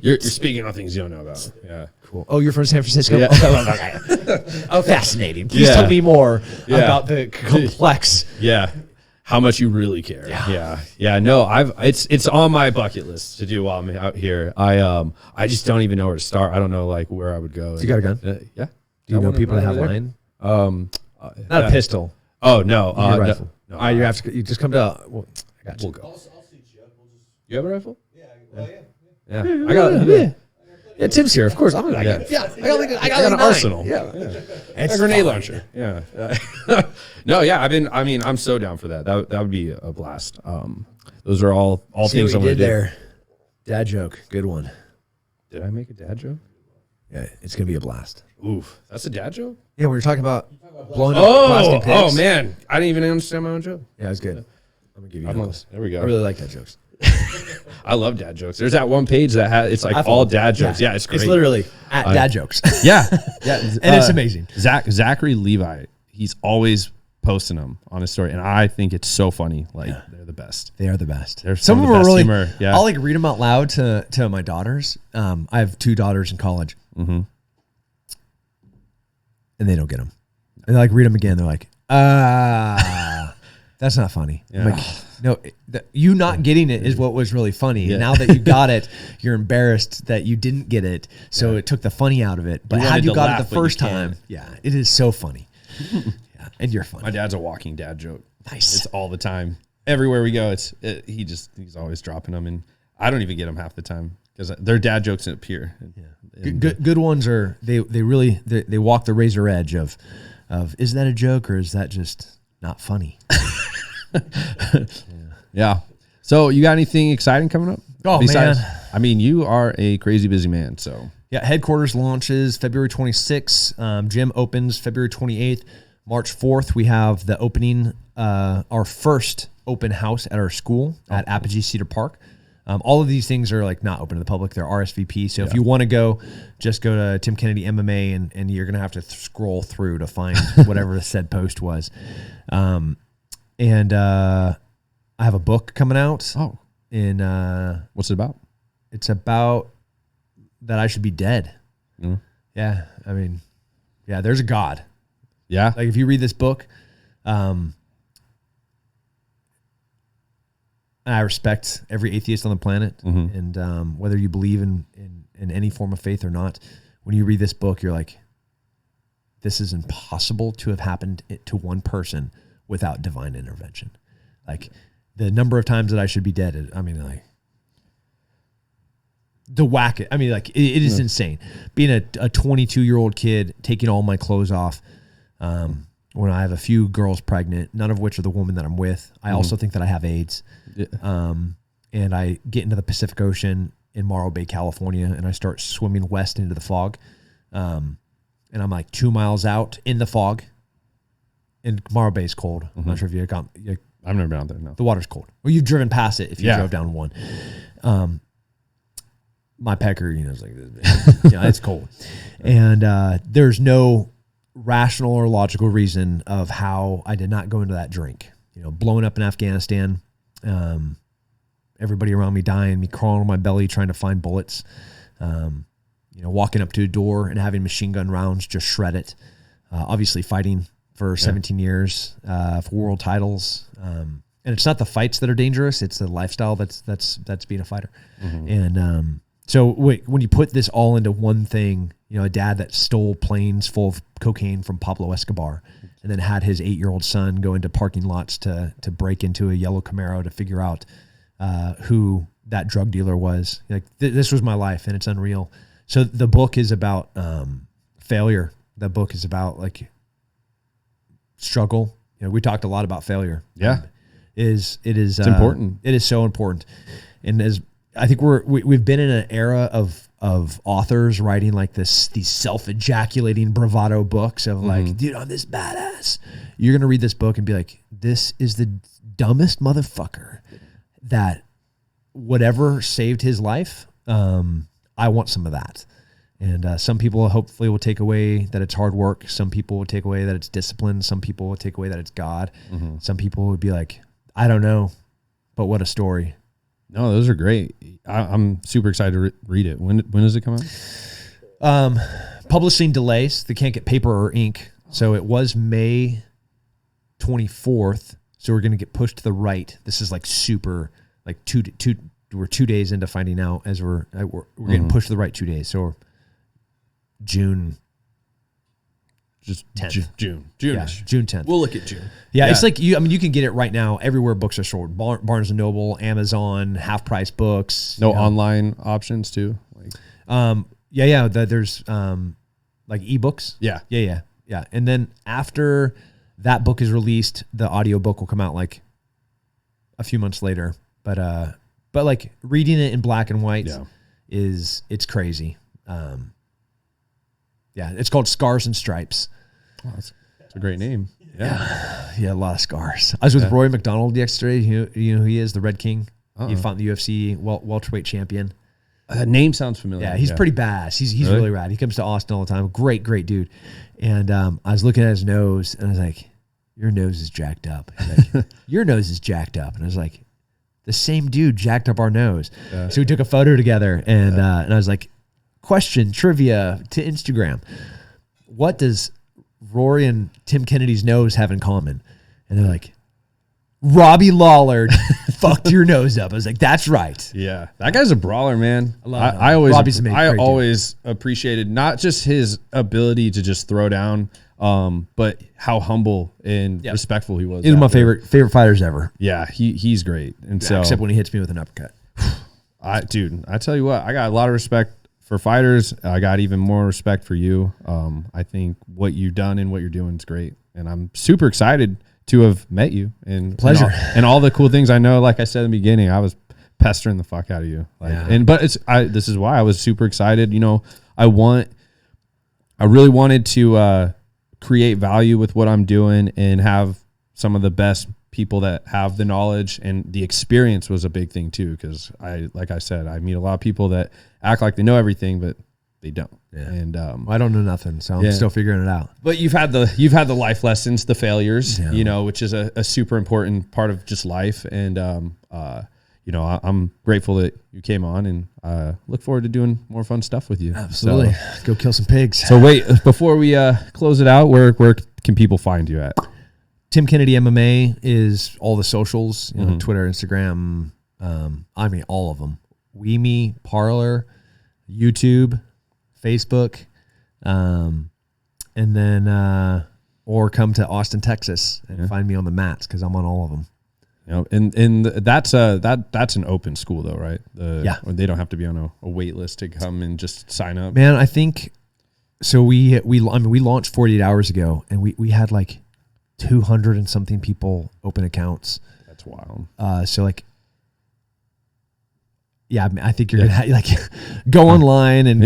You're speaking on things you don't know about. Yeah. Cool. Oh, you're from San Francisco? Yeah. Oh, fascinating. Please tell me more about the complex. Yeah. How much you really care. Yeah. No, it's on my bucket list to do while I'm out here. I just don't even know where to start. I don't know like where I would go. You got a gun? Yeah. Do you know people that have line? Not a pistol. Oh no. Rifle. No. You just come to. Well, I got you. We'll go. I'll teach you. You have a rifle? Yeah. I got. Yeah, Tim's here. Of course, I'm gonna. Yeah. I got an arsenal. Yeah. It's a grenade launcher. Yeah. No, yeah. I'm so down for that. That would be a blast. Those are all things I want to do. There. Dad joke. Good one. Did I make a dad joke? Yeah, it's gonna be a blast. Oof, that's a dad joke? Yeah, we were talking about blowing up plastic pigs. Oh man, I didn't even understand my own joke. Yeah, it was good. I'm gonna give you those. There we go. I really like that jokes. I love dad jokes. There's that one page that it's like all dad jokes. Yeah, it's great. It's literally at dad jokes. Yeah. And it's amazing. Zachary Levi, he's always posting them on his story, and I think it's so funny. Like they're the best. They are the best. They're some of them are really. Humor. Yeah. I'll like read them out loud to my daughters. I have 2 daughters in college, and they don't get them. And they like read them again. They're like, that's not funny. Yeah. I'm like, no, you not getting it is what was really funny. Yeah. And now that you got it, you're embarrassed that you didn't get it. So it took the funny out of it. But had you got it the first time, it is so funny. And you're funny. My dad's a walking dad joke. Nice. It's all the time. Everywhere we go, he's always dropping them, and I don't even get them half the time because their dad jokes appear. Yeah. Good ones are they really walk the razor edge of is that a joke or is that just not funny? Yeah. So you got anything exciting coming up? Oh, man. I mean, you are a crazy busy man. So yeah, headquarters launches February 26th. Gym opens February 28th. March 4th, we have the opening, our first open house at our school at Apogee Cedar Park. All of these things are like not open to the public. They're RSVP. So if you want to go, just go to Tim Kennedy MMA and you're going to have to scroll through to find whatever the said post was. And I have a book coming out. Oh. What's it about? It's about that I should be dead. Mm. Yeah. I mean, yeah, there's a God. Yeah. Like if you read this book, I respect every atheist on the planet, and whether you believe in any form of faith or not, when you read this book, you're like, this is impossible to have happened to one person without divine intervention. Like the number of times that I should be dead, I mean, like to whack it. I mean, like it is insane. Being a 22-year-old kid, taking all my clothes off, when I have a few girls pregnant, none of which are the woman that I'm with. I also think that I have AIDS. And I get into the Pacific Ocean in Morro Bay, California, and I start swimming west into the fog. And I'm like 2 miles out in the fog. And Morro Bay is cold. I'm not sure if I've never been out there. No, the water's cold. Well, you've driven past it if you drove down one. My pecker, is like this big. It's cold. And there's no rational or logical reason of how I did not go into that drink. Blowing up in Afghanistan, everybody around me dying, me crawling on my belly trying to find bullets, walking up to a door and having machine gun rounds just shred it. Obviously fighting for 17 years for world titles. And it's not the fights that are dangerous, it's the lifestyle that's being a fighter. And so when you put this all into one thing, a dad that stole planes full of cocaine from Pablo Escobar and then had his 8-year-old son go into parking lots to break into a yellow Camaro to figure out who that drug dealer was. Like this was my life, and it's unreal. So the book is about failure. The book is about like struggle. We talked a lot about failure. Yeah, it's important. It is so important, and as I think we've been in an era of authors writing like these self-ejaculating bravado books of like, dude, I'm this badass. You're going to read this book and be like, this is the dumbest motherfucker that whatever saved his life. I want some of that. And some people hopefully will take away that it's hard work. Some people will take away that it's discipline. Some people will take away that it's God. Some people would be like, I don't know, but what a story. No, those are great. I'm super excited to read it. When does it come out? Publishing delays. They can't get paper or ink. So it was May 24th. So we're going to get pushed to the right. This is like super, like we're 2 days into finding out as we're getting pushed to the right 2 days. So June. Just 10th. June. Yeah, June 10th. We'll look at June. Yeah, it's like you can get it right now everywhere books are sold. Barnes and Noble, Amazon, half price books. No online options too. Like, there's like ebooks. Yeah. And then after that book is released, the audiobook will come out like a few months later. But like reading it in black and white it's crazy. It's called Scars and Stripes. Oh, that's a great name. Yeah, a lot of scars. I was with Rory McDonald yesterday. You know who he is, the Red King. He fought in the UFC welterweight champion. That name sounds familiar. Yeah, he's pretty badass. He's really rad. He comes to Austin all the time. Great dude. And I was looking at his nose, and I was like, "Your nose is jacked up." He's like, "Your nose is jacked up," and I was like, "The same dude jacked up our nose." Yeah. So we took a photo together, and I was like, "Question trivia to Instagram: what does Rory and Tim Kennedy's nose have in common?" And they're like, Robbie Lawler fucked your nose up. I was like, that's right. Yeah, that guy's a brawler, man. I always appreciated not just his ability to just throw down, but how humble and respectful he was. He's one of my favorite fighters ever. Yeah, he's great. And so, except when he hits me with an uppercut. I tell you what, I got a lot of respect for fighters. I got even more respect for you. I think what you've done and what you're doing is great, and I'm super excited to have met you. And pleasure, and all the cool things I know. Like I said in the beginning, I was pestering the fuck out of you. This is why I was super excited. You know, I really wanted to create value with what I'm doing and have some of the best people that have the knowledge, and the experience was a big thing too. Cause like I said, I meet a lot of people that act like they know everything, but they don't. Yeah. And I don't know nothing, so I'm still figuring it out. But you've had the life lessons, the failures, you know, which is a super important part of just life. And you know, I'm grateful that you came on, and look forward to doing more fun stuff with you. Absolutely. So, go kill some pigs. So wait, before we close it out, where can people find you at? Tim Kennedy MMA is all the socials, you know, Twitter, Instagram. I mean, all of them. Weeme, Parlor, YouTube, Facebook, and then or come to Austin, Texas, and find me on the mats, because I'm on all of them. You know, and that's an open school though, right? They don't have to be on a wait list to come and just sign up. Man, I think so. We launched 48 hours ago, and we had like 200 and something people open accounts. That's wild. So like, yeah, I think you're gonna like go online and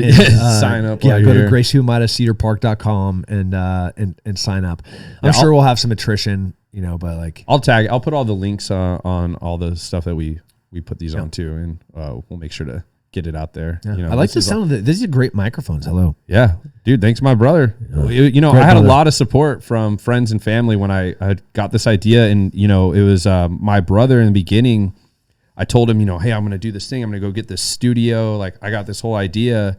sign up. Yeah, go to gracehumata.cedarpark.com and sign up. I'm sure we'll have some attrition, you know, but like I'll put all the links on all the stuff that we put these on too, and we'll make sure to get it out there. Yeah. You know, I like the sound of these are great microphones. Hello. Yeah, dude. Thanks, my brother. You know, I had a lot of support from friends and family when I got this idea, and you know, it was my brother in the beginning. I told him, you know, hey, I'm going to do this thing. I'm going to go get this studio. Like, I got this whole idea.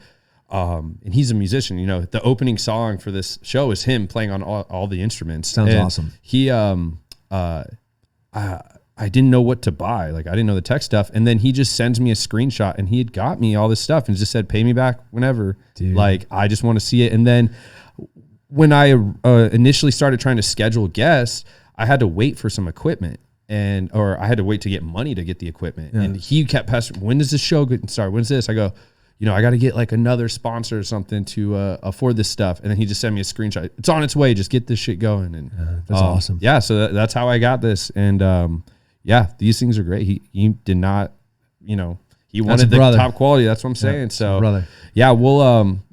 And he's a musician. You know, the opening song for this show is him playing on all the instruments. Sounds awesome. He, I didn't know what to buy. Like, I didn't know the tech stuff. And then he just sends me a screenshot, and he had got me all this stuff and just said, pay me back whenever. Dude. Like, I just want to see it. And then when I initially started trying to schedule guests, I had to wait for some equipment. Or I had to wait to get money to get the equipment. Yeah. And he kept pestering, when does this show get started? When's this? I go, you know, I got to get like another sponsor or something to afford this stuff. And then he just sent me a screenshot. It's on its way. Just get this shit going. And that's awesome. Yeah. So that's how I got this. And yeah, these things are great. He did not, you know, he wanted the top quality. That's what I'm saying. So yeah, we'll,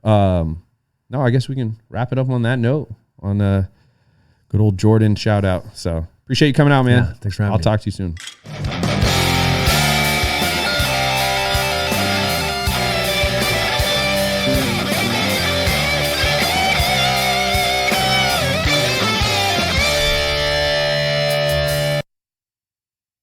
no, I guess we can wrap it up on that note on good old Jordan shout out. So appreciate you coming out, man. Yeah, thanks for having me. I'll talk to you soon.